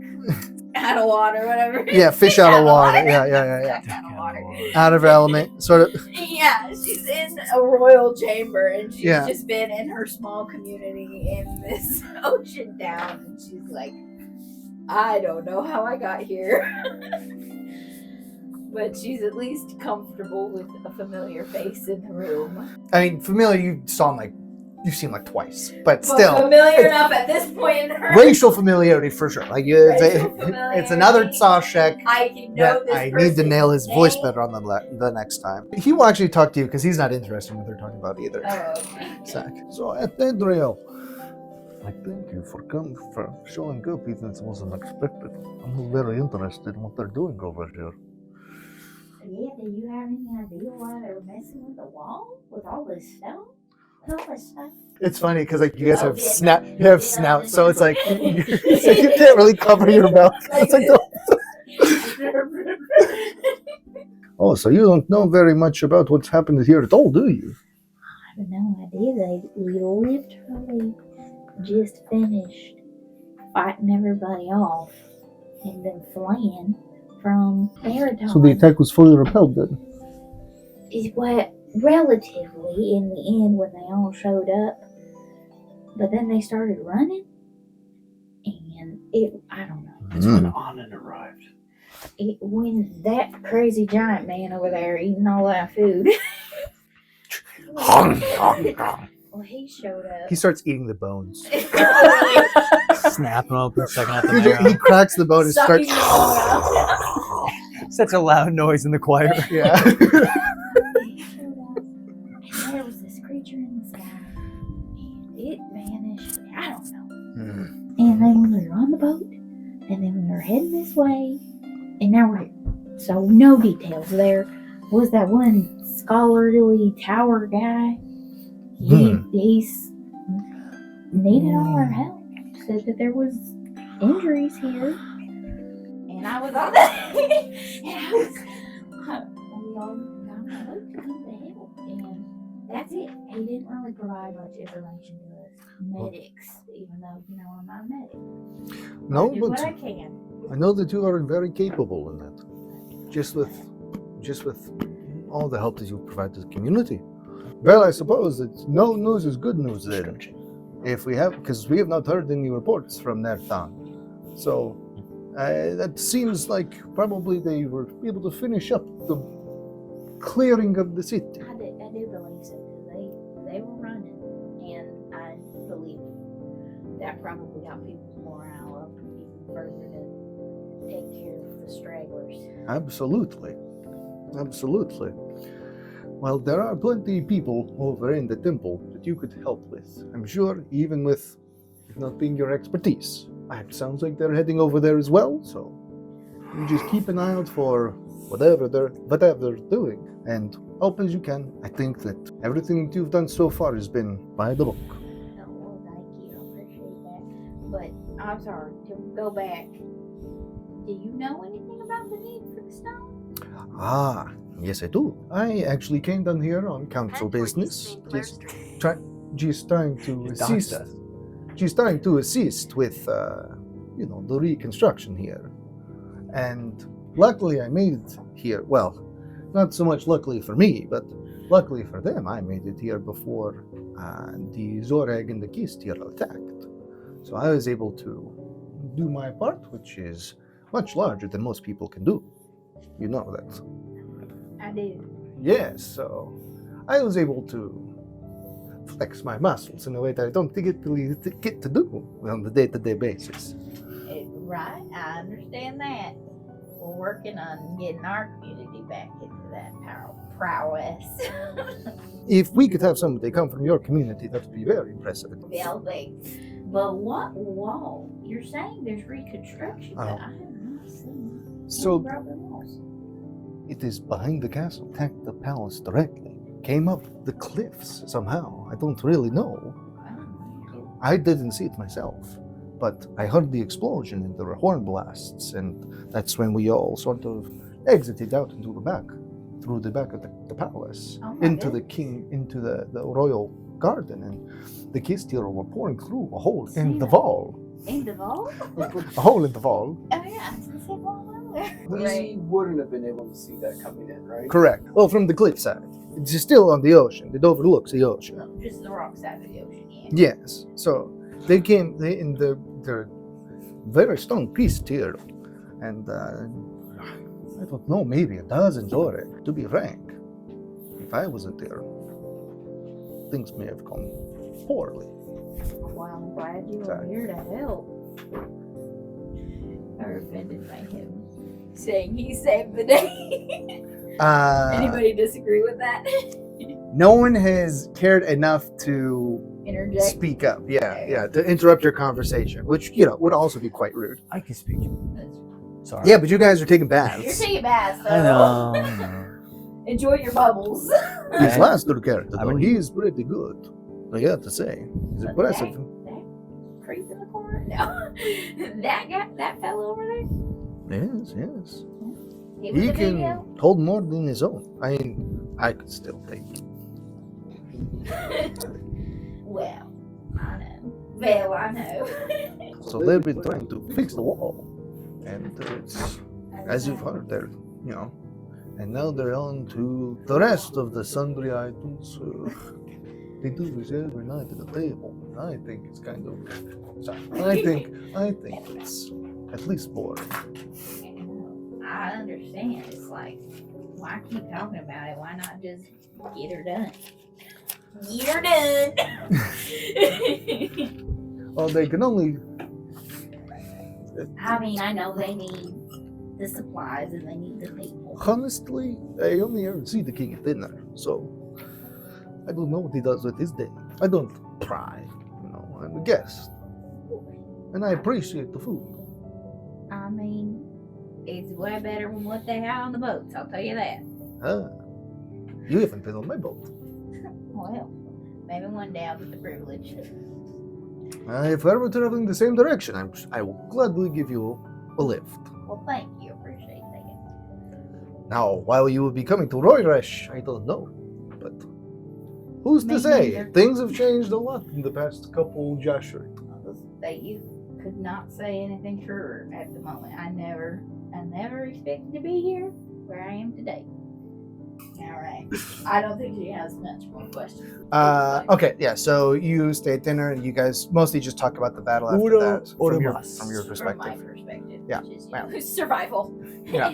out of water, whatever. Yeah, fish out of water. Yeah. Duck out of water. Out of element, sort of. Yeah, she's in a royal chamber and she's Yeah. just been in her small community in this ocean town, and she's like, I don't know how I got here. But she's at least comfortable with a familiar face in the room. I mean, familiar. You've seen like twice, but Well, still. familiar enough at this point in her. Racial familiarity for sure. Like it's another Sawshek I can know that this I need to person's nail his voice name. better on the next time. He will actually talk to you because he's not interested in what they're talking about either. Oh, okay. So at the drill, I thank you for showing up, even if it wasn't expected. I'm very interested in what they're doing over here. Yeah, do you have any idea why they were messing with the wall with all this stone? With all this stuff? It's funny because like you guys Oh, have yeah. you have snouts, so it's like you can't really cover your mouth. It's like Oh, so you don't know very much about what's happened here at all, do you? I have no idea. They literally just finished fighting everybody off and then fleeing from Nerhtan. So the attack was fully repelled then? Is what relatively in the end when they all showed up, but then they started running, and I don't know. That's when Ahnen arrived. When that crazy giant man over there eating all that food. Well, he showed up. he starts eating the bones. Snapping open, sucking out the He marrow. cracks the bone and Sucking starts. the bone out. Such a loud noise in the choir. Yeah. He showed up, and there was this creature in the sky, and it vanished. I don't know. And then when we were on the boat, and then we were heading this way, and now we're here. So no details. There was that one scholarly tower guy. He's needed all our help. Said that there was injuries here, and I was on that. And we all got on the boat to come to help, and that's it. He didn't really provide much information to us medics, even though I'm not a medic. No, I do but what I can. I know that you are very capable in that. just with all the help that you provide to the community. Well, I suppose that no news is good news then. If we have, because we have not heard any reports from Nerhtan. So that seems like probably they were able to finish up the clearing of the city. I do believe so, because they were running, and I believe that probably got people's morale up even further to take care of the stragglers. Absolutely. Absolutely. Well, there are plenty of people over in the temple that you could help with. I'm sure, even with it not being your expertise. It sounds like they're heading over there as well, so you just keep an eye out for whatever they're doing, and help as you can. I think that everything that you've done so far has been by the book. Oh, well, thank you. I appreciate that. But I'm sorry, to go back, do you know anything about the need for the stone? Ah, yes I do. I actually came down here on council business. Just trying to assist. She's trying to assist with, the reconstruction here. And luckily I made it here. Well, not so much luckily for me, but luckily for them, I made it here before the Zōrheg and the Kisstyral attacked. So I was able to do my part, which is much larger than most people can do. You know that. I do. Yes, so I was able to flex my muscles in a way that I don't get to do on the day-to-day basis. Right, I understand that. We're working on getting our community back into that prowess. If we could have somebody come from your community, that would be very impressive. Well, thanks. But what wall? You're saying there's reconstruction, but I have not seen So broken walls. it is behind the castle, attacked the palace directly. Came up the cliffs somehow. I don't really know. I didn't see it myself, but I heard the explosion and there were horn blasts, and that's when we all sort of exited out into the back, through the back of the palace, into the royal garden, and the Kisstyral were pouring through a hole in the wall. In the wall? A hole in the wall. Oh yeah, I was gonna say wall over there. We wouldn't have been able to see that coming in, right? Correct. Well, from the cliffside. It's still on the ocean. It overlooks the ocean. No, just the wrong side of the ocean, yeah. Yes. So they in the very strong priest here, and I don't know, maybe a dozen Zōrheg. To be frank, if I wasn't there, things may have gone poorly. Well, I'm glad you were here to help. Or offended by him saying he saved the day. Anybody disagree with that? No one has cared enough to interject. speak up. Yeah, to interrupt your conversation, which would also be quite rude. I can speak. Sorry. Yeah, but you guys are taking You're baths. taking baths, so I know. enjoy your bubbles. His last good character, I though, mean- he is pretty good. I got to say. He's impressive. That creep in the corner? No. that fellow over there? Yes. He was He a big can help. hold more than his own. I mean, I could still take it. Well, I know. Well, I know. So they've been trying to fix the wall. And it's, as you've heard, they're, and now they're on to the rest of the sundry items. They do this every night at the table. I think it's kind of, I think it's at least boring. I understand. It's like, why keep talking about it? Why not just get her done? Get her done! Well, they can only, I mean, I know they need the supplies and they need the people. honestly, I only ever see the king at dinner, so I don't know what he does with his day. I don't pry, I'm a guest. And I appreciate the food. I mean, it's way better than what they had on the boats, I'll tell you that. Ah, you haven't been on my boat. Well, maybe one day I'll get the privilege. If we're ever traveling the same direction, I will gladly give you a lift. Well, thank you. Appreciate that. Now, while you will be coming to Royresh, I don't know. But who's to Maybe say? they're- Things have changed a lot in the past couple Joshua. That you could not say anything truer at the moment. I never expected to be here where I am today. All right. I don't think she has much more questions. Okay, yeah. So you stay at dinner, and you guys mostly just talk about the battle after Uno that or from your mas. From my perspective. perspective, Yeah, which is, yeah. survival. Yeah.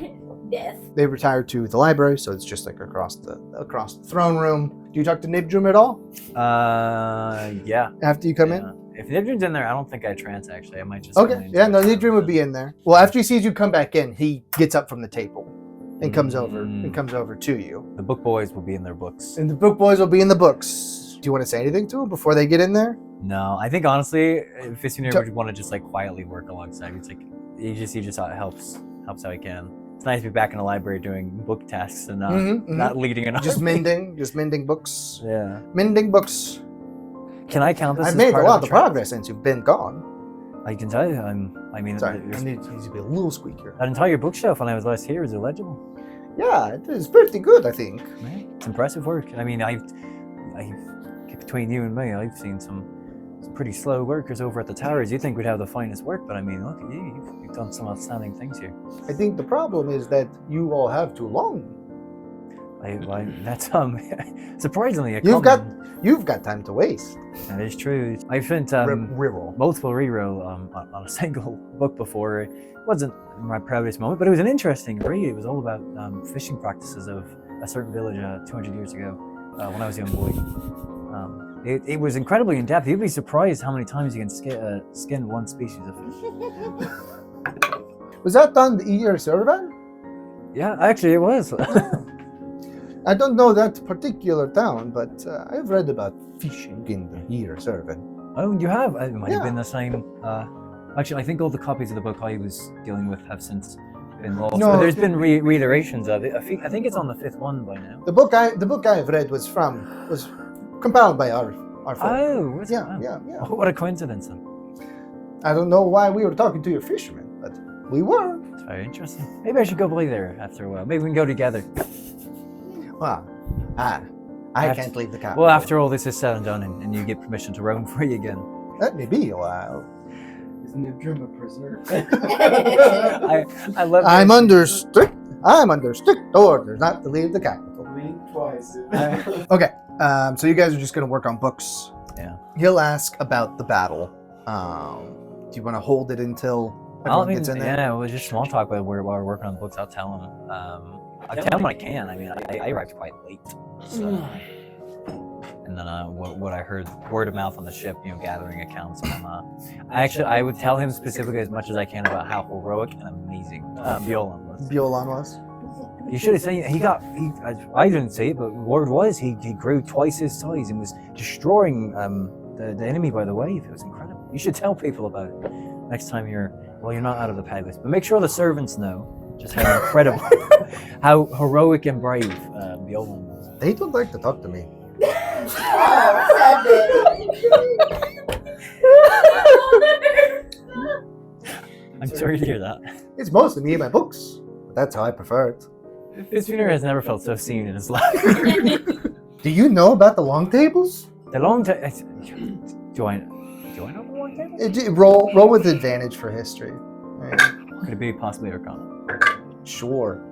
Death. They retire to the library, so it's just like across the throne room. Do you talk to Nibjum at all Yeah. after you come in? Yeah. If Nibjum's in there, I don't think I trance actually. I might just. go Okay. in Yeah, and no, just- Nibjum would be in there. Well, after he sees you come back in, he gets up from the table and comes over to you. The book boys will be in their books. And the book boys will be in the books. Do you want to say anything to him before they get in there? No, I think honestly, Fisvénir So- would want to just like quietly work alongside. It's like he just helps how he can. It's nice to be back in the library doing book tasks and not not leading an Just army. mending books. Yeah. Mending books. Can I count this? I've as made a part lot of of the trip? progress since you've been gone. I can tell you. I mean, Sorry, there's- I need to be a little squeakier. that entire bookshelf when I was last here is illegible. Yeah, it is pretty good, I think. Right? It's impressive work. I mean, I've between you and me, I've seen some pretty slow workers over at the towers. You'd think we'd have the finest work, but I mean, look at you. You've done some outstanding things here. I think the problem is that you all have too long. That's surprisingly a You've common- You've got time to waste. That is true. I've spent Reroll. multiple reroll on a single book before. It wasn't my proudest moment, but it was an interesting read. It was all about fishing practices of a certain village 200 years ago when I was a young boy. It was incredibly in depth. You'd be surprised how many times you can skin one species of fish. Was that done the year Servan? Yeah, actually, it was. I don't know that particular town, but I've read about fishing in the year Servan. Oh, you have? It might have Yeah. been the same. Actually, I think all the copies of the book I was dealing with have since been lost. No. But there's been reiterations of it. I think it's on the 5th one by now. The book I've read was compiled by our folk. Oh, was it? Yeah, Wow. yeah. Oh, what a coincidence. Then. I don't know why we were talking to your fishermen, but we were. It's very interesting. Maybe I should go play there after a while. Maybe we can go together. Well, I After- can't leave the capital. Well, after all this is said and done, and you get permission to roam free again. Let me be a while. Isn't Nibjum a prisoner? I love. I'm under strict orders not to leave the capital. Blink twice. Okay, so you guys are just gonna work on books. Yeah. He'll ask about the battle. Do you want to hold it until everyone gets in there? yeah, we'll just small talk while we're working on the books. I'll tell him. I'll tell him when I can. I mean, I arrived quite late. So. And then what I heard, word of mouth on the ship, gathering accounts from. I would tell him specifically as much as I can about how heroic and amazing Bjōlan was. Bjōlan was. You should have seen I didn't see it, but word was he grew twice his size and was destroying the enemy by the wave. It was incredible. You should tell people about it next time you're not out of the peg list. But make sure the servants know just how incredible, how heroic and brave Bjōlan was. They don't like to talk to me. I'm sorry to hear that. It's mostly me and my books. But that's how I prefer it. Fisvénir has never felt so seen in his life. Do you know about the long tables? The long time. Do I know the long table? Roll with advantage for history. Right. Could it be possibly Arcana? Sure.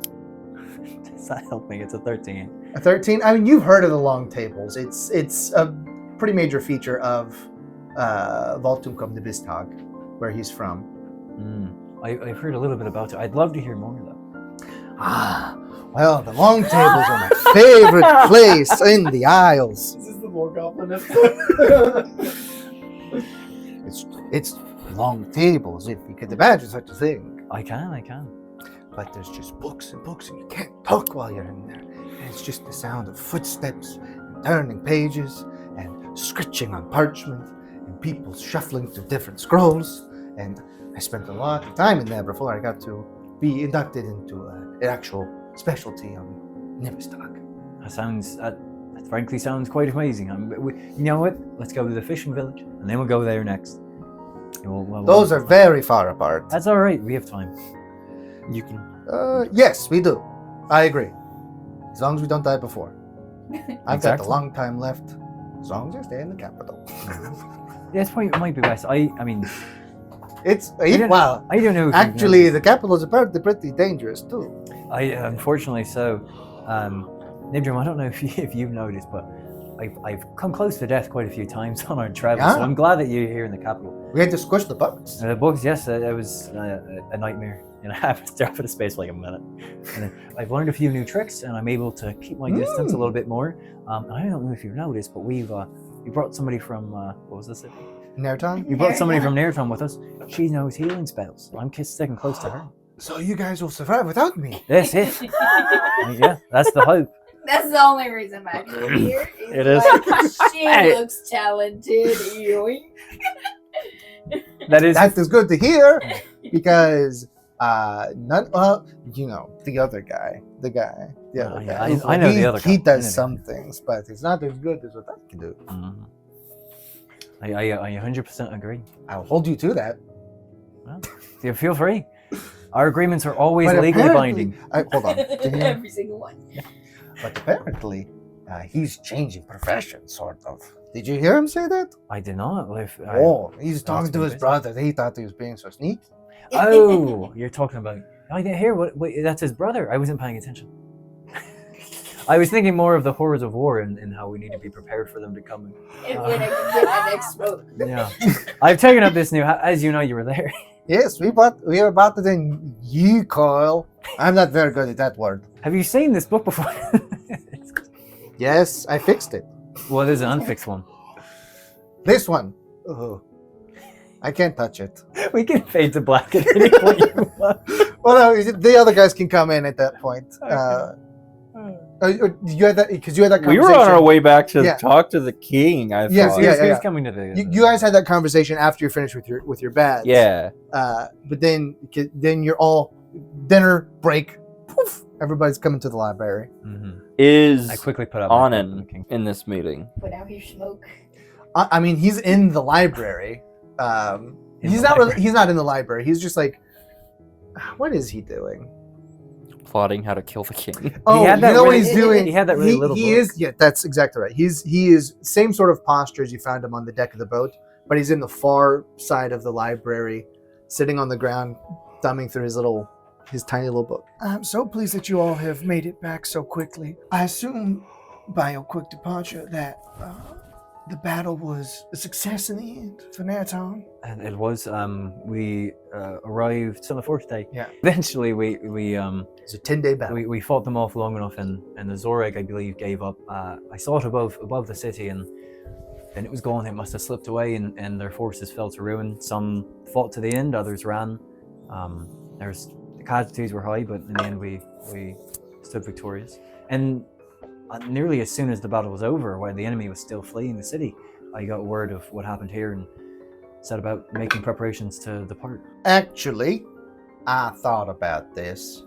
Does that help me? It's a 13. A 13? I mean, you've heard of the long tables. It's a pretty major feature of Voltum de Bistag, where he's from. I've heard a little bit about it. I'd love to hear more though. Well, the long tables are my favorite place in the Isles. This is the more goblin It's long tables, if you could imagine such a thing. I can. But there's just books and books, and you can't talk while you're in there. And it's just the sound of footsteps, and turning pages, and scratching on parchment, and people shuffling through different scrolls. And I spent a lot of time in there before I got to be inducted into an actual specialty on Nibistag. That frankly sounds quite amazing. You know what? Let's go to the fishing village, and then we'll go there next. Those are very far apart. That's all right. We have time. You can. Yes, we do. I agree. As long as we don't die before. I've got Exactly. a long time left. As long as I stay in the capital. Yeah, it might be best. I mean, It's don't- well. I don't know. If Actually, you've the capital is apparently pretty dangerous too. noticed. Unfortunately so. Nibdrum, I don't know if you've noticed, but I've come close to death quite a few times on our travels. So Yeah. I'm glad that you're here in the capital. We had to squish the bugs. The books, yes, it was a nightmare. I have to stare for the space for like a minute. And then I've learned a few new tricks, and I'm able to keep my distance a little bit more. And I don't know if you've noticed, but we brought somebody from what was this? Nerhtan? We brought somebody from Nerhtan with us. She knows healing spells. I'm sticking close to her. So you guys will survive without me. That's it. Yeah, that's the hope. That's the only reason I'm actually here. It is. Like, she looks talented. Yoink. That is. That is good to hear, because the other guy, the Oh, other yeah, guy. I know the other guy. He I know does the some things, but he's not as good as what I can do. Mhm. I 100% agree. I'll hold you to that. Well, yeah, feel free. Our agreements are always But legally apparently- binding. Hold on. Can you- Every single one. But apparently, he's changing profession, sort of. Did you hear him say that? I did not. He's talking to his brother. He thought he was being so sneaky. Oh, you're talking about. I didn't hear. Wait, that's his brother. I wasn't paying attention. I was thinking more of the horrors of war and how we need to be prepared for them to come. And when I can get my next smoke. Yeah, I've taken up this new. As you know, you were there. Yes, we were about to then you, Kyle. I'm not very good at that word. Have you seen this book before? Yes, I fixed it. Well, there's an unfixed one. This one. Oh, I can't touch it. We can fade to black at any point you want. Well, no, the other guys can come in at that point. You had that because you had that We conversation. were on our way back to Yeah. talk to the king. I Yes, thought. yeah. Who's coming to the? You guys had that conversation after you're finished with your baths. Yeah. But then you're all dinner break. Poof, everybody's coming to the library. Mhm. Is I quickly put up. my Ahnen king. in this meeting? Put out your smoke. I mean, he's in the library. He's not in the library. He's just like, what is he doing? Plotting how to kill the king. Oh, had that you know what really- he's doing? he had that really little He book. is. Yeah, that's exactly right. He is same sort of posture as you found him on the deck of the boat, but he's in the far side of the library, sitting on the ground, thumbing through his tiny little book. I'm so pleased that you all have made it back so quickly. I assume by your quick departure that the battle was a success in the end for Nerhtan. And it was. We arrived on the fourth day. Yeah. Eventually, we It's a 10-day battle. we fought them off long enough, and the Zōrheg, I believe, gave up. I saw it above the city, and then it was gone. It must have slipped away, and their forces fell to ruin. Some fought to the end, others ran. The casualties were high, but in the end, we stood victorious. And nearly as soon as the battle was over, while the enemy was still fleeing the city, I got word of what happened here and set about making preparations to depart. Actually, I thought about this,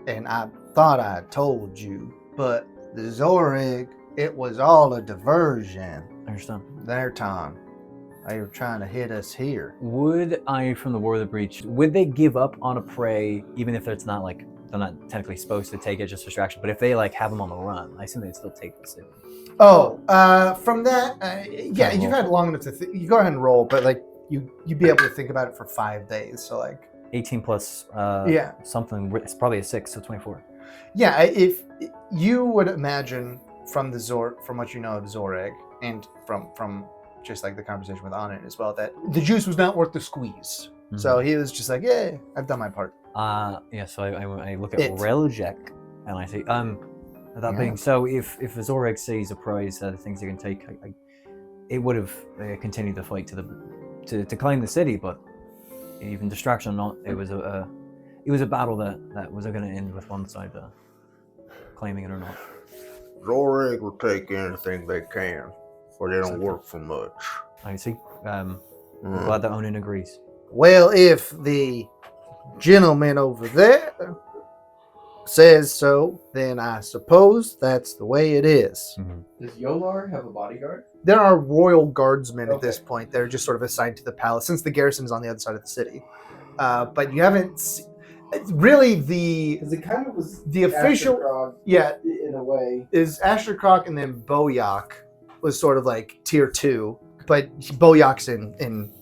and I thought I told you, but the Zōrheg, it was all a diversion. I understand. Nerhtan, they were trying to hit us here. Would I, from the War of the Breach, would they give up on a prey, even if it's not like, they're not technically supposed to take it, just distraction, but if they like have them on the run, I assume they'd still take the city. Oh, from that, yeah, you've had long enough to you go ahead and roll, but like you'd be able to think about it for 5 days. So like 18 plus yeah, something, it's probably a 6, so 24. yeah. If you would imagine from what you know of Zōrheg, and from just like the conversation with Ahnen as well, that the juice was not worth the squeeze. Mm-hmm. So he was just like, yeah, I've done my part. Yeah, so I look at Rejlaz and I say, that being so, if the Zōrheg sees a prize, the things they can take, it would have continued the fight to claim the city, but even distraction or not, it was a battle that was going to end with one side claiming it or not. Zōrheg will take anything they can, for they don't work for much. I see. Glad that Ahnen agrees. Well, if the gentleman over there says so, then I suppose that's the way it is. Does Yolar have a bodyguard? There are royal guardsmen at this Okay. point. They're just sort of assigned to the palace since the garrison is on the other side of the city. But you haven't really Because it kind of was the official. Ashterkrog Yeah, in a way. is Ashterkrog, and then Boyak was sort of like tier 2, but Boyak's in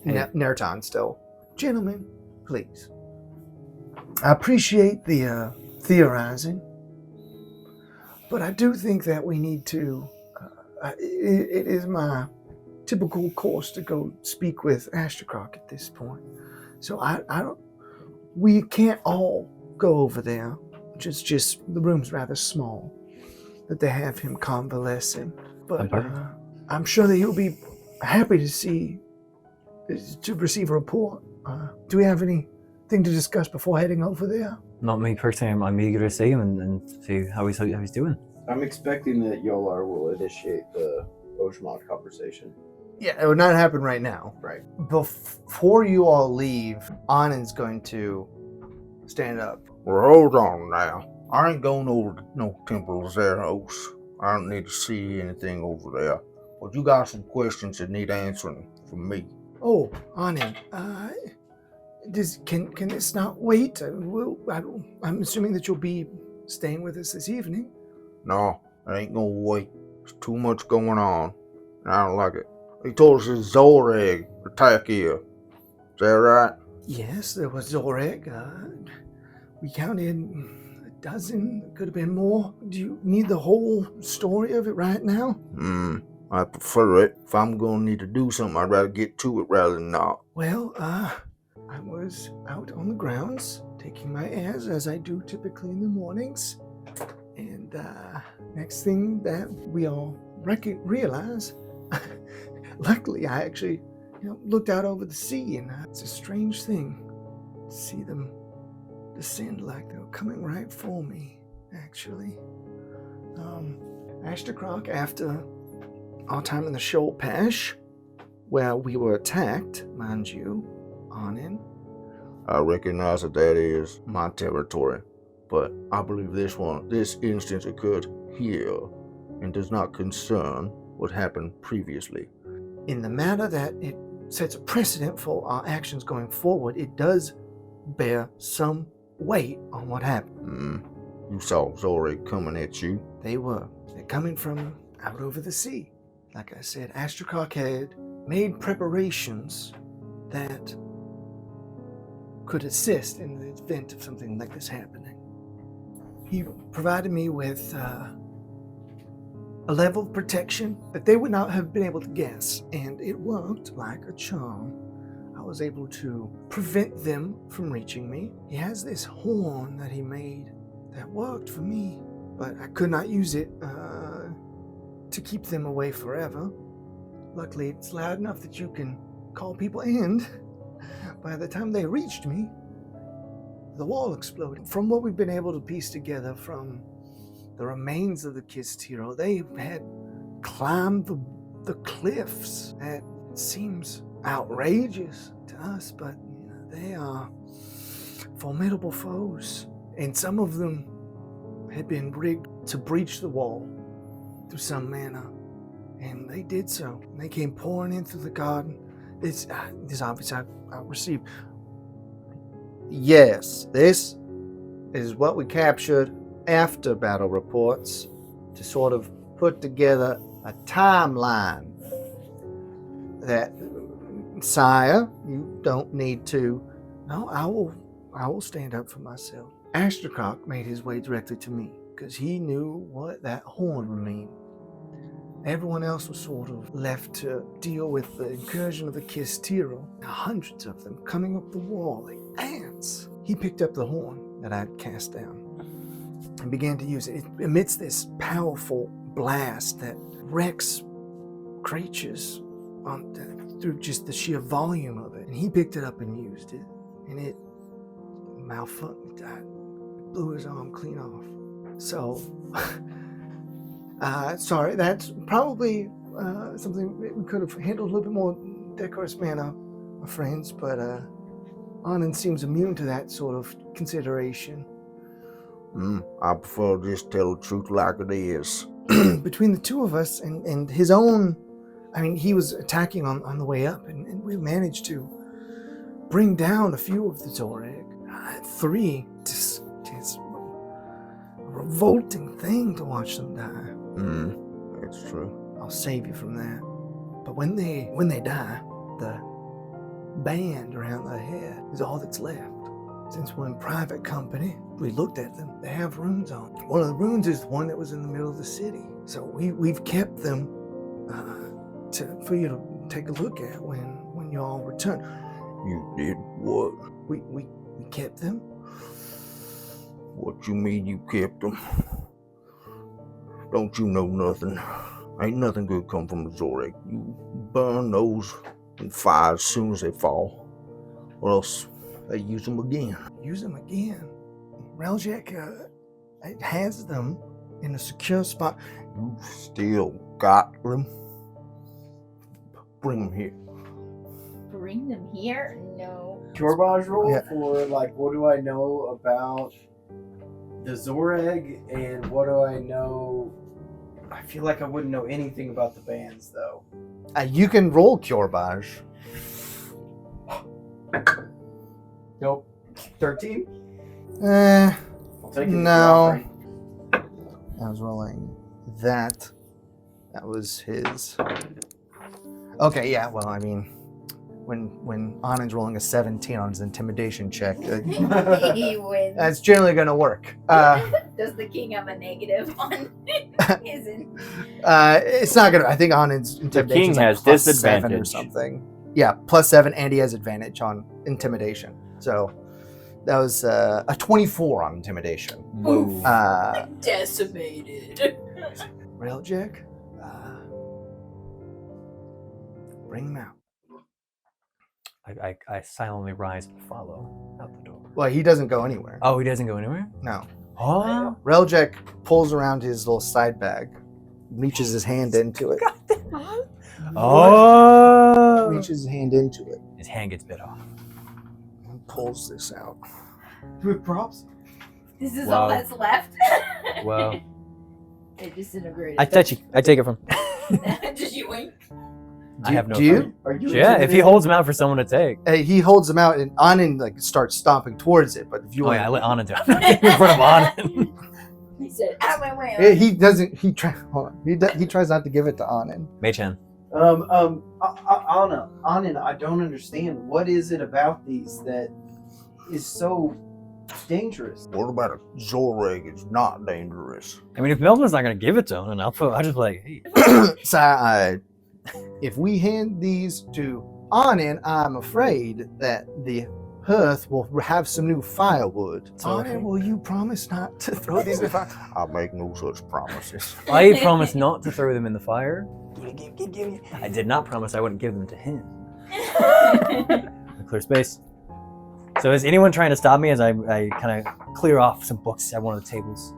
Nerhtan still. Gentlemen, please. I appreciate the theorizing, but I do think that we need to. It is my typical course to go speak with Ashterkrog at this point. So I don't. We can't all go over there. Just the room's rather small. That they have him convalescing, but I'm sure that he'll be happy to receive a report. Do we have anything to discuss before heading over there? Not me personally. I'm eager to see him and see how he's doing. I'm expecting that Yolar will initiate the Ojmod conversation. Yeah, it would not happen right now. Right. Before you all leave, Annen's going to stand up. Well, hold on now. I ain't going over to no Temple of Zerhos. I don't need to see anything over there. But you got some questions that need answering from me. Oh, Annen, can this not wait? I'm assuming that you'll be staying with us this evening. No, I ain't gonna wait. There's too much going on, and I don't like it. He told us it's Zōrheg attack here. Is that right? Yes, there was Zōrheg. We counted a dozen. Could have been more. Do you need the whole story of it right now? I prefer it. If I'm gonna need to do something, I'd rather get to it rather than not. Well, I was out on the grounds taking my airs as I do typically in the mornings. And next thing that we all realize, luckily I actually looked out over the sea, and it's a strange thing to see them descend like they were coming right for me, actually. Ashterkrog, after our time in the Shoal Pash, where we were attacked, mind you, Ahnen. I recognize that is my territory, but I believe this instance occurred here and does not concern what happened previously. In the manner that it sets a precedent for our actions going forward, it does bear some weight on what happened. You saw Zōrheg coming at you. They're coming from out over the sea. Like I said, Ashterkrog had made preparations that could assist in the event of something like this happening. He provided me with a level of protection that they would not have been able to guess, and it worked like a charm. I was able to prevent them from reaching me. He has this horn that he made that worked for me, but I could not use it to keep them away forever. Luckily, it's loud enough that you can call people, and by the time they reached me, the wall exploded. From what we've been able to piece together from the remains of the Kisstyral, they had climbed the the cliffs. That seems outrageous to us, but they are formidable foes. And some of them had been rigged to breach the wall through some manner. And they did so. And they came pouring in through the garden. This obvious I received. Yes, this is what we captured after battle reports to sort of put together a timeline that, sire, you don't need to. No, I will stand up for myself. Astercock made his way directly to me because he knew what that horn would mean. Everyone else was sort of left to deal with the incursion of the Kisstyral. Hundreds of them coming up the wall like ants. He picked up the horn that I'd cast down and began to use it. It emits this powerful blast that wrecks creatures through just the sheer volume of it. And he picked it up and used it, and it malfunctioned. Blew his arm clean off. So, sorry, that's probably something that we could have handled a little bit more decorous manner, my friends, but Ahnen seems immune to that sort of consideration. I prefer to just tell the truth like it is. Between the two of us and his own, I mean, he was attacking on the way up, and we managed to bring down a few of the Zōrheg. 3, it's a revolting thing to watch them die. That's true. I'll save you from that. But when they die, the band around their head is all that's left. Since we're in private company, we looked at them. They have runes on. One of the runes is the one that was in the middle of the city. So we've kept them for you to take a look at when you all return. You did what? We kept them. What you mean you kept them? Don't you know nothing? Ain't nothing good come from the Zōrheg. You burn those in fire as soon as they fall, or else they use them again. Use them again. Rejlaz has them in a secure spot. You still got them? Bring them here. Bring them here? No. Kjōrbaj roll Yeah. for what do I know about the Zōrheg and what do I know? I feel like I wouldn't know anything about the bands though. You can roll Kjōrbaj. Nope. 13? I'll Take it. No. I was rolling that. That was his. Okay, yeah, well, I mean, when Ahnen's rolling a 17 on his intimidation check, He wins. that's generally going to work. Does the king have a negative on his It's not going to, I think Ahnen's intimidation king has +7 or disadvantage. something. Yeah, +7, and he has advantage on intimidation. So that was a 24 on intimidation. Oof. Rejlaz, decimated? bring him out. I silently rise and follow out the door. Well, he doesn't go anywhere. Oh, he doesn't go anywhere? No. Oh, Rejlaz pulls around his little side bag, reaches his hand into it. oh! Reaches his hand into it, His hand gets bit off. and pulls this out. With props? This is Wow. all that's left. Well, It disintegrated. I touch it. I take it from. Just you wink. I have no. Do you? Are you Yeah, if he holds them out for someone to take. He holds them out, and Ahnen starts stomping towards it. But if you Oh want, yeah, I let Ahnen do it. I'm not getting in front of Ahnen. He said, "Out of my way." he doesn't. He tries not to give it to Ahnen. Mage hand. Ahnen, I don't understand. What is it about these that is so dangerous? What about a Zōrheg? It's not dangerous. I mean, if Melbim's not gonna give it to him, then I'll just be like, hey. So, if we hand these to Ahnen, I'm afraid that the hearth will have some new firewood. Ahnen, will you promise not to throw these in the fire? I make no such promises. I promised not to throw them in the fire. I did not promise I wouldn't give them to him. Clear space. So is anyone trying to stop me as I kind of clear off some books at one of the tables?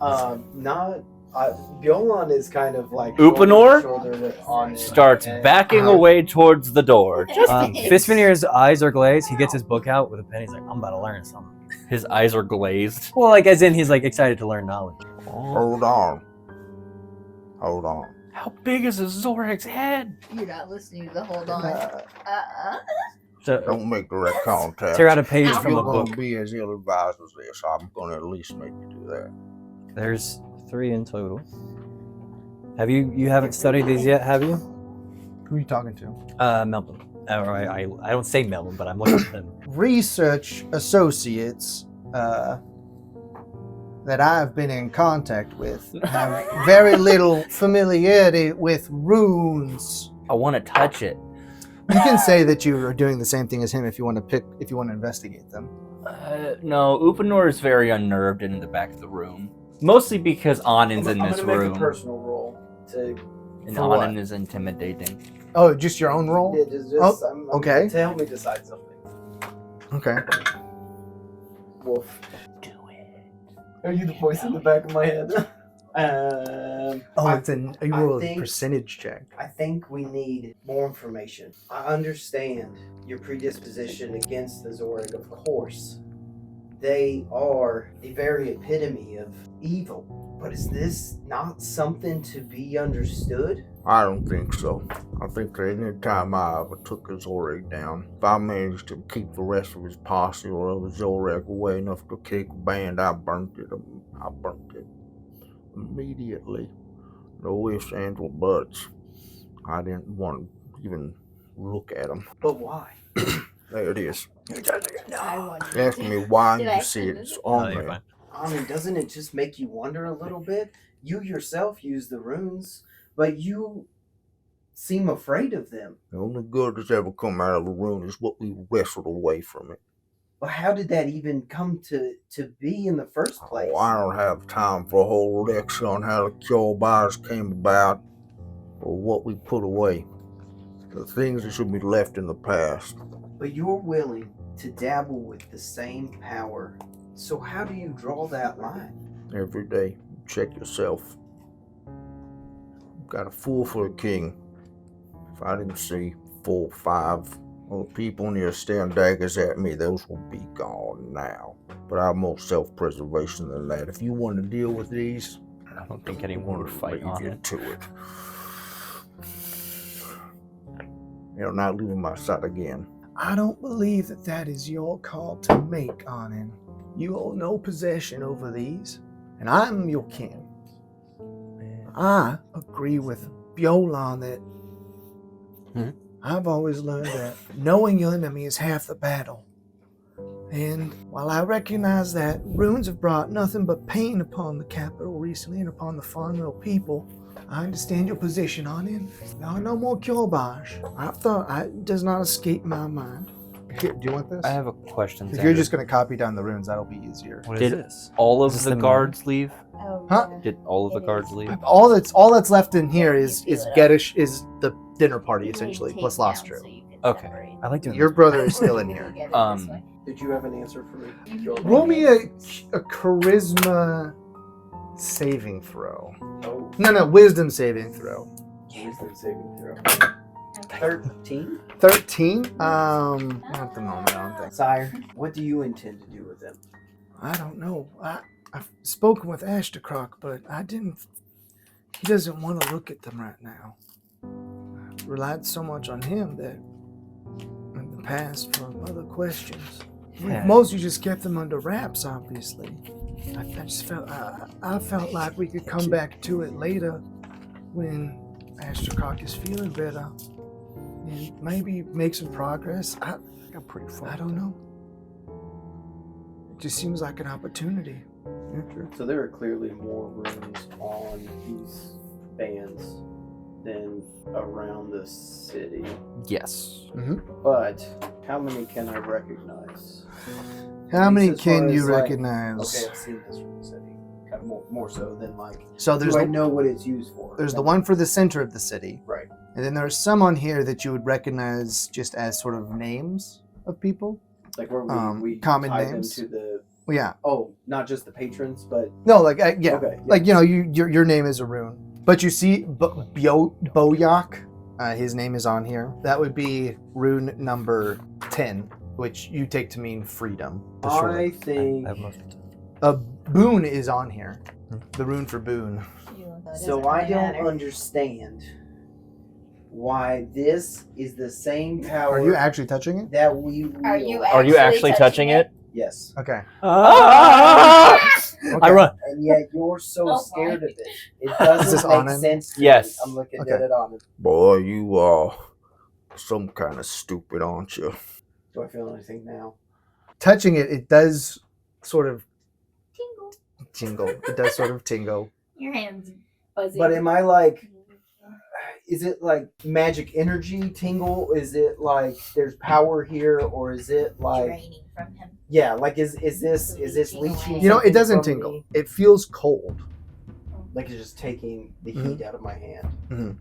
Not Bjōlan is kind of like Upanor shoulder on it. starts backing away towards the door. Fisvénir's eyes are glazed. He gets his book out with a pen. He's like, I'm about to learn something. His eyes are glazed. Well, like as in he's like excited to learn knowledge. Hold on. Hold on. How big is a Zōrheg's head? You're not listening to the hold on. So Don't make direct contact. tear out a page If from you're the going book. to be as ill-advised as this, I'm going to at least make you do that. There's 3 in total. Have you haven't studied these yet, have you? Who are you talking to? Melbim. Or I don't say Melbim, but I'm looking at them. Research associates that I've been in contact with have very little familiarity with runes. I want to touch it. You can say that you are doing the same thing as him if you want to investigate them. No, Upanor is very unnerved in the back of the room. Mostly because Ahnen's in this I'm gonna room. make a personal roll to. And For Ahnen what? is intimidating. Oh, just your own roll? Yeah, just I'm okay. to help me decide something. Okay. Wolf. Do it. Are you the voice in the back of my head? Oh, I- it's you roll a think- percentage check. I think we need more information. I understand your predisposition against the Zōrheg, of course. They are the very epitome of evil. But is this not something to be understood? I don't think so. I think that any time I ever took a Zōrheg down, if I managed to keep the rest of his posse or other Zōrheg away enough to kick a band, I burnt it. I burnt it immediately. No ifs, ands, or buts. I didn't want to even look at him. But why? There it is. I want You asked me why, Did I you see send it's it? on you're there. fine. I mean, doesn't it just make you wonder a little bit? You yourself use the runes, but you seem afraid of them. The only good that's ever come out of the rune is what we wrestled away from it. But how did that even come to be in the first place? Oh, I don't have time for a whole lecture on how the Kjōrbaj came about or what we put away. The things that should be left in the past. But you're willing to dabble with the same power. So how do you draw that line? Every day, check yourself. Got a fool for a king. If I didn't see 4 or 5 other people near staring daggers at me, those will be gone now. But I have more self-preservation than that. If you want to deal with these, I don't think anyone would fight leave on you it. to it. You're not leaving my side again. I don't believe that is your call to make, Ahnen. You hold no possession over these, and I'm your king. I agree with Bjōlan that I've always learned that knowing your enemy is half the battle. And while I recognize that runes have brought nothing but pain upon the capital recently and upon the Fahnril people, I understand your position on it. There are no more Kjōrbaj. It does not escape my mind. Here, do you want this? I have a question. If you're just going to copy down the runes, that'll be easier. What Did- is this? all of Is this the the guards leave? Oh, Huh? yeah. Did all of the It guards is. leave? All that's left in here is Geddish is the dinner party You need essentially to plus take Lostro. down so you can Okay. separate. I like doing Your brother is still in here. Get it this Um, way. Did you have an answer for me? Roll me a charisma saving throw. Oh, No, wisdom saving throw. wisdom saving throw. 13? 13? Not at the moment, I don't think. Sire, what do you intend to do with them? I don't know. I've spoken with Ashtakroc, but he doesn't want to look at them right now. I relied so much on him that in the past for other questions. Yeah. Most you just kept them under wraps, obviously. I just felt I felt like we could come back to it later when Ashtakroc is feeling better and maybe make some progress. I don't know. It just seems like an opportunity. So there are clearly more runes on these bands than around the city. Yes. But how many can I recognize? How At many least as far can you as, like, recognize? Okay, I've seen this from the city. Kind of more so than like. So there's Do I the, know what it's used for? there's the one for the center of the city, Right. and then there's some on here that you would recognize just as sort of names of people. Like where we common tie names. them to Well, yeah. Oh, not just the patrons, but No, like yeah. Okay, yeah. Like your name is a rune, but you see Boyak. His name is on here. That would be rune number 10, which you take to mean freedom. I think. I have most of them. Boon is on here. The rune for boon. So I don't understand why this is the same power. Are you actually touching it? that we wield. Are you Are you actually touching it? Yes. Okay. Ah! I run. And yet you're so Oh, scared of it. It Is doesn't this make Ahnen? sense to Yes. me. I'm looking Okay. at it on it. Boy, you are some kind of stupid, aren't you? Do I feel anything now? Touching it, it does sort of Tingle. tingle. It does sort of tingle. Your hands fuzzy. But am I like, is it like magic energy tingle? Is it like there's power here, or is it like, draining from him? yeah, like is this leeching? You know, it something doesn't from tingle. me? It feels cold. Like it's just taking the Mhm. heat out of my hand. Mhm.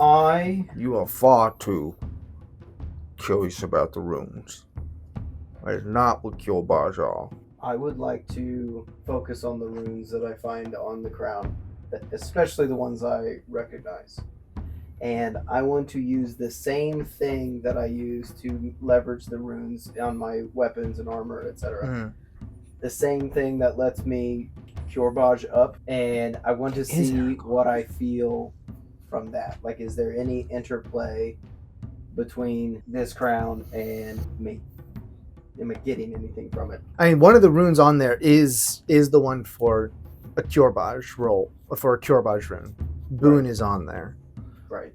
I You are far too curious about the runes. That is not what Kjōrbaj are. would like to focus on the runes that I find on the crown, especially the ones I recognize. And I want to use the same thing that I use to leverage the runes on my weapons and armor, etc. Mhm. The same thing that lets me Kjōrbaj up, and I want to see what I feel from that. Like, is there any interplay between this crown and me? Am I getting anything from it? I mean, one of the runes on there is the one for a Kjōrbaj roll, for a Kjōrbaj rune. Boon is on there. Right.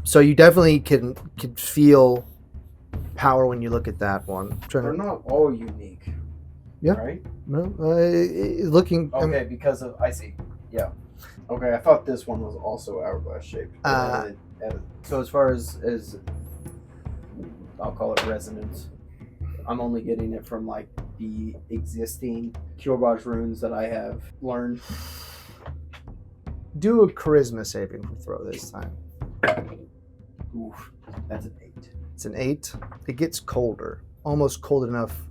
So you definitely can feel power when you look at that one. They're not all unique. Yeah. Right? No, looking. Okay, because of I see. Yeah. Okay, I thought this one was also hourglass shaped. So as far as I'll call it resonance, I'm only getting it from like the existing Kjōrbaj runes that I have learned. Do a charisma saving throw this time. Oof, that's an 8. It's an 8. It gets colder, almost cold enough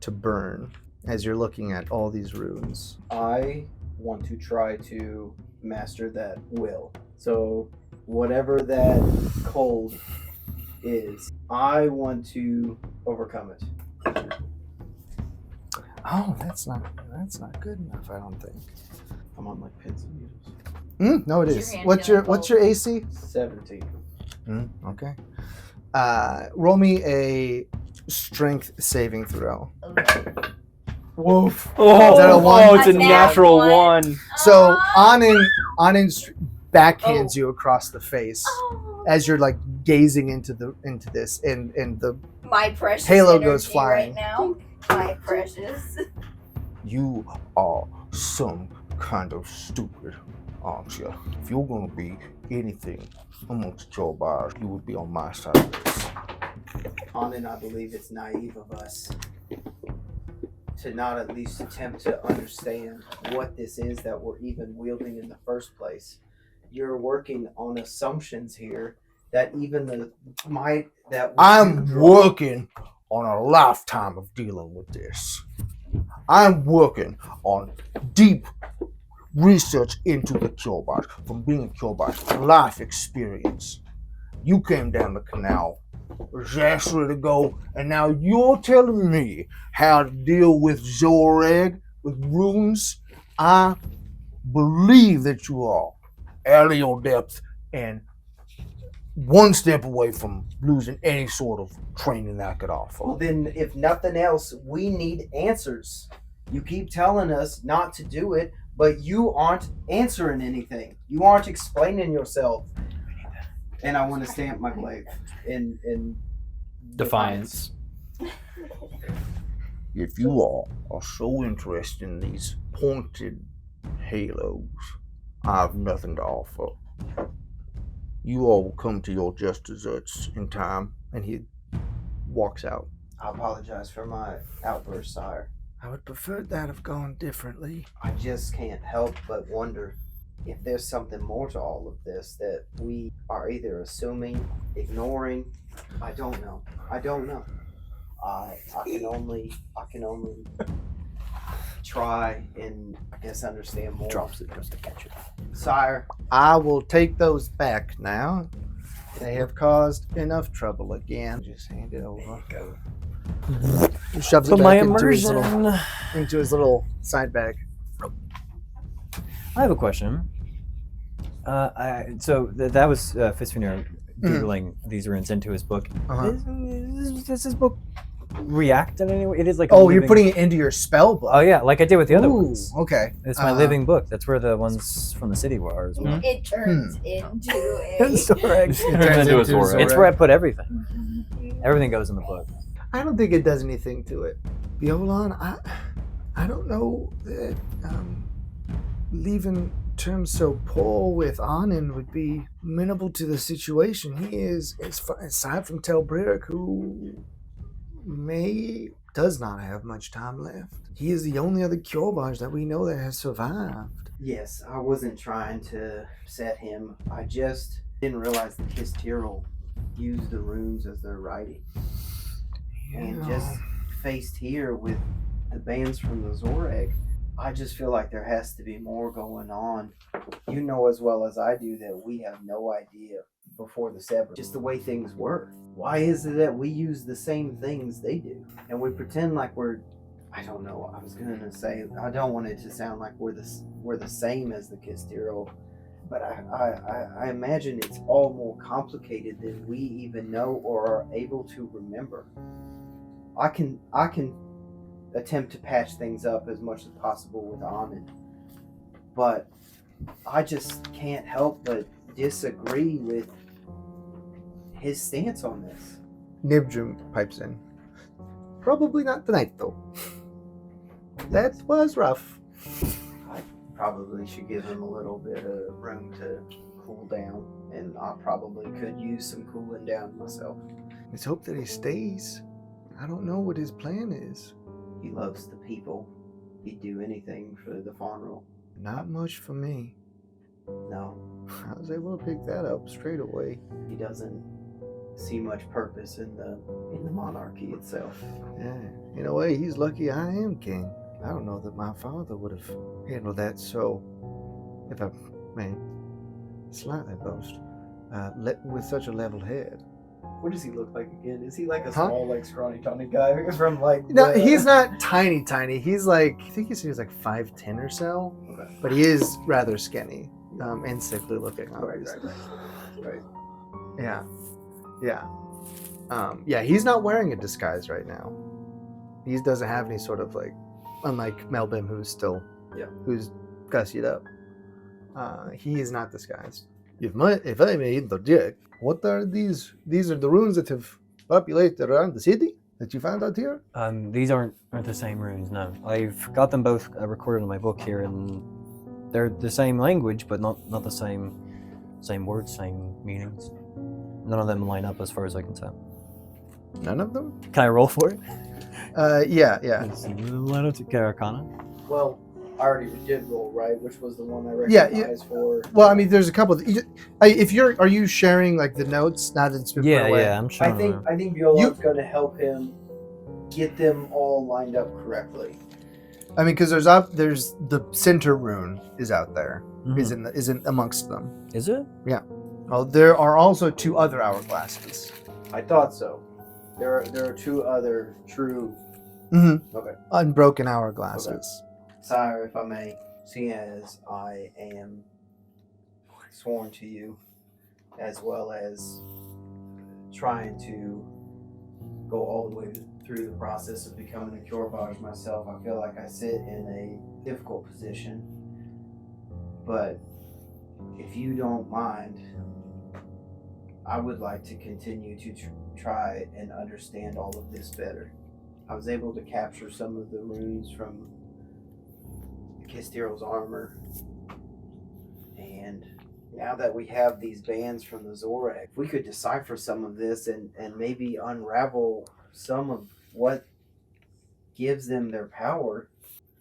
to burn as you're looking at all these runes. I want to try to master that will. So whatever that cold is, I want to overcome it. Oh, that's not good enough. I don't think. I'm on like pins and needles. No, it Is is. your hand What's feeling your AC? 17. Okay. Roll me a strength saving throw. Woof. Oh, Is that a one? it's a A nat natural one. one. So Ahnen backhands you across the face Oh, as you're like gazing into this, and the my precious Halo energy goes flying. right now. My precious. You are some kind of stupid, aren't you? If you're gonna be anything amongst Kjōrbaj, you would be on my side of this. Ahnen, I believe it's naive of us to not at least attempt to understand what this is that we're even wielding in the first place. You're working on assumptions here that even the might that we I'm do draw- working on a lifetime of dealing with this. I'm working on deep research into the Kjōrbaj, from being a Kjōrbaj, life experience. You came down the canal just ready to go, and now you're telling me how to deal with Zōrheg, with runes. I believe that you are out of your depth and one step away from losing any sort of training I could offer. Well, then, if nothing else, we need answers. You keep telling us not to do it, but you aren't answering anything. You aren't explaining yourself. And I want to stamp my glaive in Defiance. If you all are so interested in these pointed halos, I have nothing to offer. You all will come to your just desserts in time. and he walks out. I apologize for my outburst, sire. I would prefer that have gone differently. I just can't help but wonder if there's something more to all of this that we are either assuming, ignoring. I don't know. I can only try and I guess understand more. Drops it just to catch it. Sire, I will take those back now. They have caused enough trouble again. Just hand it over. He shoves it But my back into immersion. his little side bag. I have a question. That was Fisvénir doodling these runes into his book. Uh-huh. Does his book react in any way? It is like. Oh, you're putting it into your spell book. Oh yeah, like I did with the other Ooh, ones. okay. It's my living book. That's where the ones from the city were as well. It turns into a. Zōrheg. It turns into a into Zōrheg. It's where I put everything. Everything goes in the book. I don't think it does anything to it. Bjōlan, I don't know that leaving terms so poor with Ahnen would be amenable to the situation. He is, aside from Telbrick, who does not have much time left. He is the only other Kjōrbaj that we know that has survived. yes, I wasn't trying to upset him. I just didn't realize the Kisstyral used the runes as their writing. And just faced here with the bands from the Zōrheg, I just feel like there has to be more going on. You know as well as I do that we have no idea before the sever, just the way things were. Why is it that we use the same things they do? And we pretend like I don't know, I was gonna say, I don't want it to sound like we're the same as the Kisstyral, but I imagine it's all more complicated than we even know or are able to remember. I can attempt to patch things up as much as possible with Ahnen, but I just can't help but disagree with his stance on this. Nibjum pipes in. Probably not tonight, though. That was rough. I probably should give him a little bit of room to cool down, and I probably could use some cooling down myself. Let's hope that he stays. I don't know what his plan is. He loves the people. He'd do anything for the Fahnril. Not much for me. No, I was able to pick that up straight away. he doesn't see much purpose in the monarchy itself. Yeah, in a way, he's lucky I am king. I don't know that my father would have handled that so, if I may slightly boast, with such a level head. What does he look like again? Is he like a Huh? small, like scrawny, tiny guy from like? No, he's not tiny. He's like, I think he was like 5'10" or so, Okay. but he is rather skinny and sickly looking. Obviously. Right. Yeah. Yeah, he's not wearing a disguise right now. He doesn't have any sort of like, unlike Melbim, who's gussied up. He is not disguised. If I may interject, what are these? These are the runes that have populated around the city that you found out here? These aren't the same runes. No, I've got them both recorded in my book here, and they're the same language, but not the same words, same meanings. None of them line up as far as I can tell. None of them? Can I roll for it? Yeah. Line up to Arcana. Well, I already did roll, right? Which was the one I Yeah, recognized for. Well, I mean, there's a couple. Are you sharing like the notes now that it's been put away? Yeah, I'm sure. I think Bjōlan's going to help him get them all lined up correctly. I mean, because there's the center rune is out there, is in amongst them. Is it? Well, there are also 2 other hourglasses. I thought so. There are 2 other true. Okay. Unbroken hourglasses. Sire, if I may, seeing as I am sworn to you, as well as trying to go all the way through the process of becoming a Kjōrbaj myself, I feel like I sit in a difficult position. But if you don't mind, I would like to continue to try and understand all of this better. I was able to capture some of the runes from Kistyral's armor, and now that we have these bands from the Zōrheg, if we could decipher some of this and maybe unravel some of what gives them their power,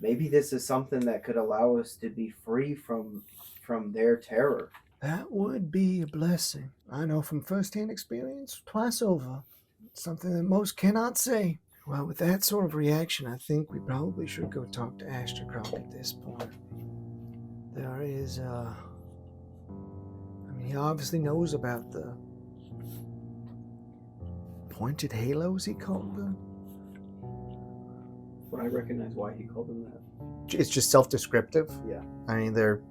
maybe this is something that could allow us to be free from their terror. That would be a blessing. I know from first-hand experience, twice over. It's something that most cannot say. Well, with that sort of reaction, I think we probably should go talk to Ashtakrok at this point. There is, he obviously knows about the pointed halos, he called them. Would I recognize why he called them that? It's just self-descriptive. Yeah. I mean, they're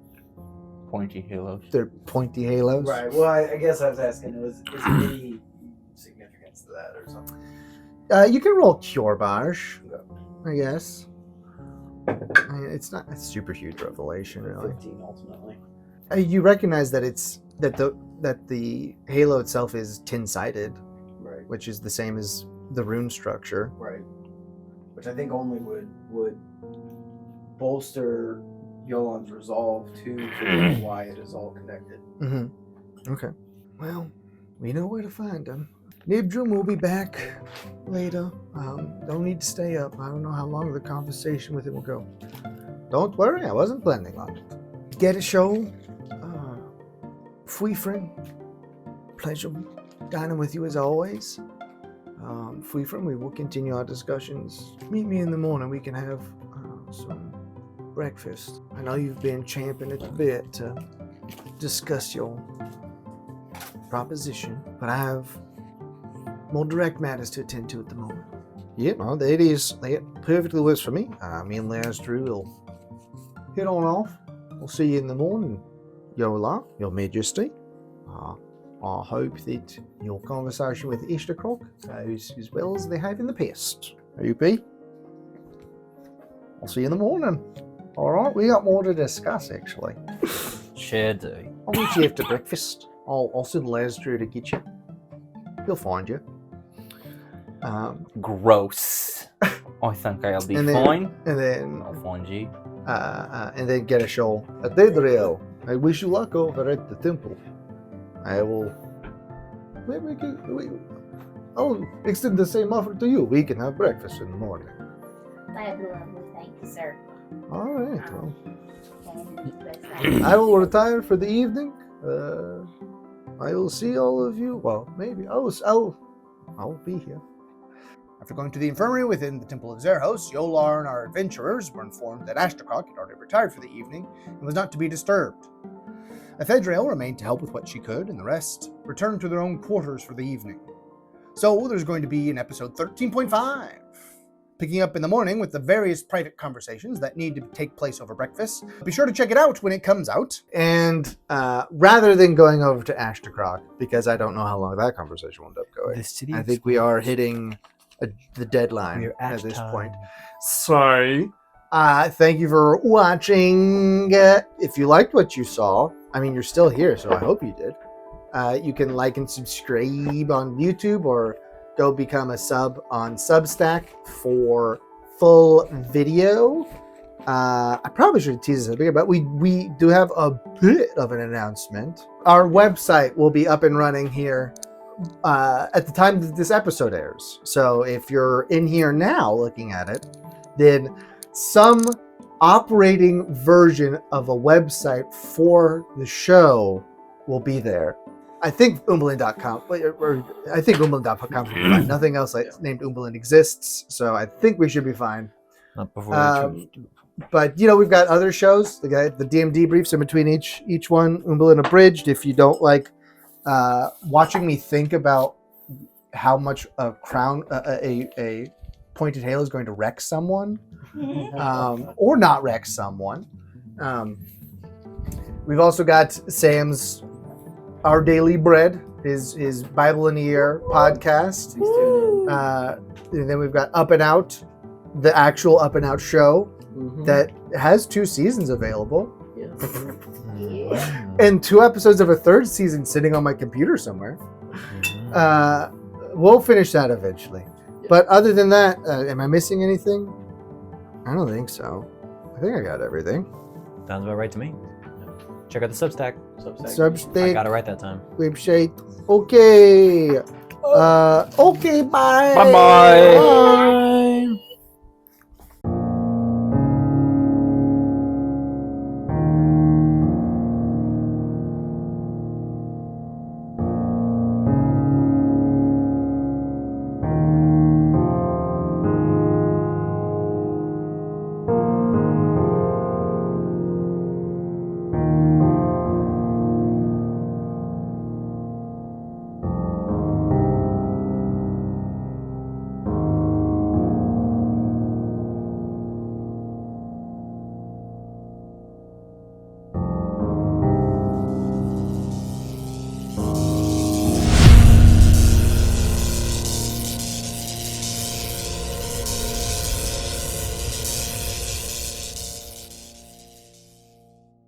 Pointy halos. pointy halos. Right. Well, I guess I was asking, is there any significance to that or something? You can roll Kjōrbaj, I guess. I mean, it's not a super huge revelation, really. 15 ultimately. You recognize that that the halo itself is tin-sided, Right. which is the same as the rune structure. Right. Which I think only would bolster Bjōlan's resolve to figure out why it is all connected. Mm-hmm. Okay. Well, we know where to find him. Nibdrum will be back later. Don't need to stay up. I don't know how long the conversation with him will go. Don't worry, I wasn't planning on it. Get a show. Fisvénir, pleasure dining with you as always. Fisvénir, we will continue our discussions. Meet me in the morning. We can have some breakfast. I know you've been champing at the bit to discuss your proposition, but I have more direct matters to attend to at the moment. Yeah, well, that perfectly works for me. Me and Lazdru will head on off. We'll see you in the morning, Bjōlan, Your Majesty. I hope that your conversation with Ashtakrok goes as well as they have in the past. OP. I'll see you in the morning. Alright, we got more to discuss, actually. Sure do. I'll meet you after breakfast. I'll send Lazdru to get you. He'll find you. Gross. I think I'll be And then- fine. And then I'll find you. and then get a show. Adedriel, I wish you luck over at the temple. I will. I'll extend the same offer to you. We can have breakfast in the morning. That'd be lovely. Thank you, sir. All right. Well, And I will retire for the evening. I will see all of you. Well, maybe I'll be here. After going to the infirmary within the Temple of Zerhos, Bjōlan and our adventurers were informed that Ashtakrok had already retired for the evening and was not to be disturbed. Ephedriel remained to help with what she could, and the rest returned to their own quarters for the evening. So there's going to be an episode 13.5, picking up in the morning with the various private conversations that need to take place over breakfast. Be sure to check it out when it comes out. And rather than going over to Ashtakrok, because I don't know how long that conversation will end up going, The city I think we are hitting the deadline We're at this time. point. So, thank you for watching. If you liked what you saw, I mean, you're still here, so I hope you did. You can like and subscribe on YouTube or go become a sub on Substack for full video. I probably should tease this a bit, but we do have a bit of an announcement. Our website will be up and running here at the time that this episode airs. So if you're in here now looking at it, then some operating version of a website for the show will be there. I think Umbalin.com, or I think Umbalin.com will be fine. Nothing else named Umbalin exists, so I think we should be fine. Not before we choose to. But we've got other shows. The DMD briefs in between each one. Umbalin Abridged. If you don't like watching me think about how much a crown, a pointed halo is going to wreck someone, or not wreck someone. We've also got Sam's Our Daily Bread, his Bible in a Year podcast. And then we've got Up+Out, the actual Up+Out show that has 2 seasons available. And 2 episodes of a 3rd season sitting on my computer somewhere. We'll finish that eventually. But other than that, am I missing anything? I don't think so. I think I got everything. Sounds about right to me. Check out the Substack. I Substack, got it right that time. website. Okay. Okay, bye. Bye-bye. Bye.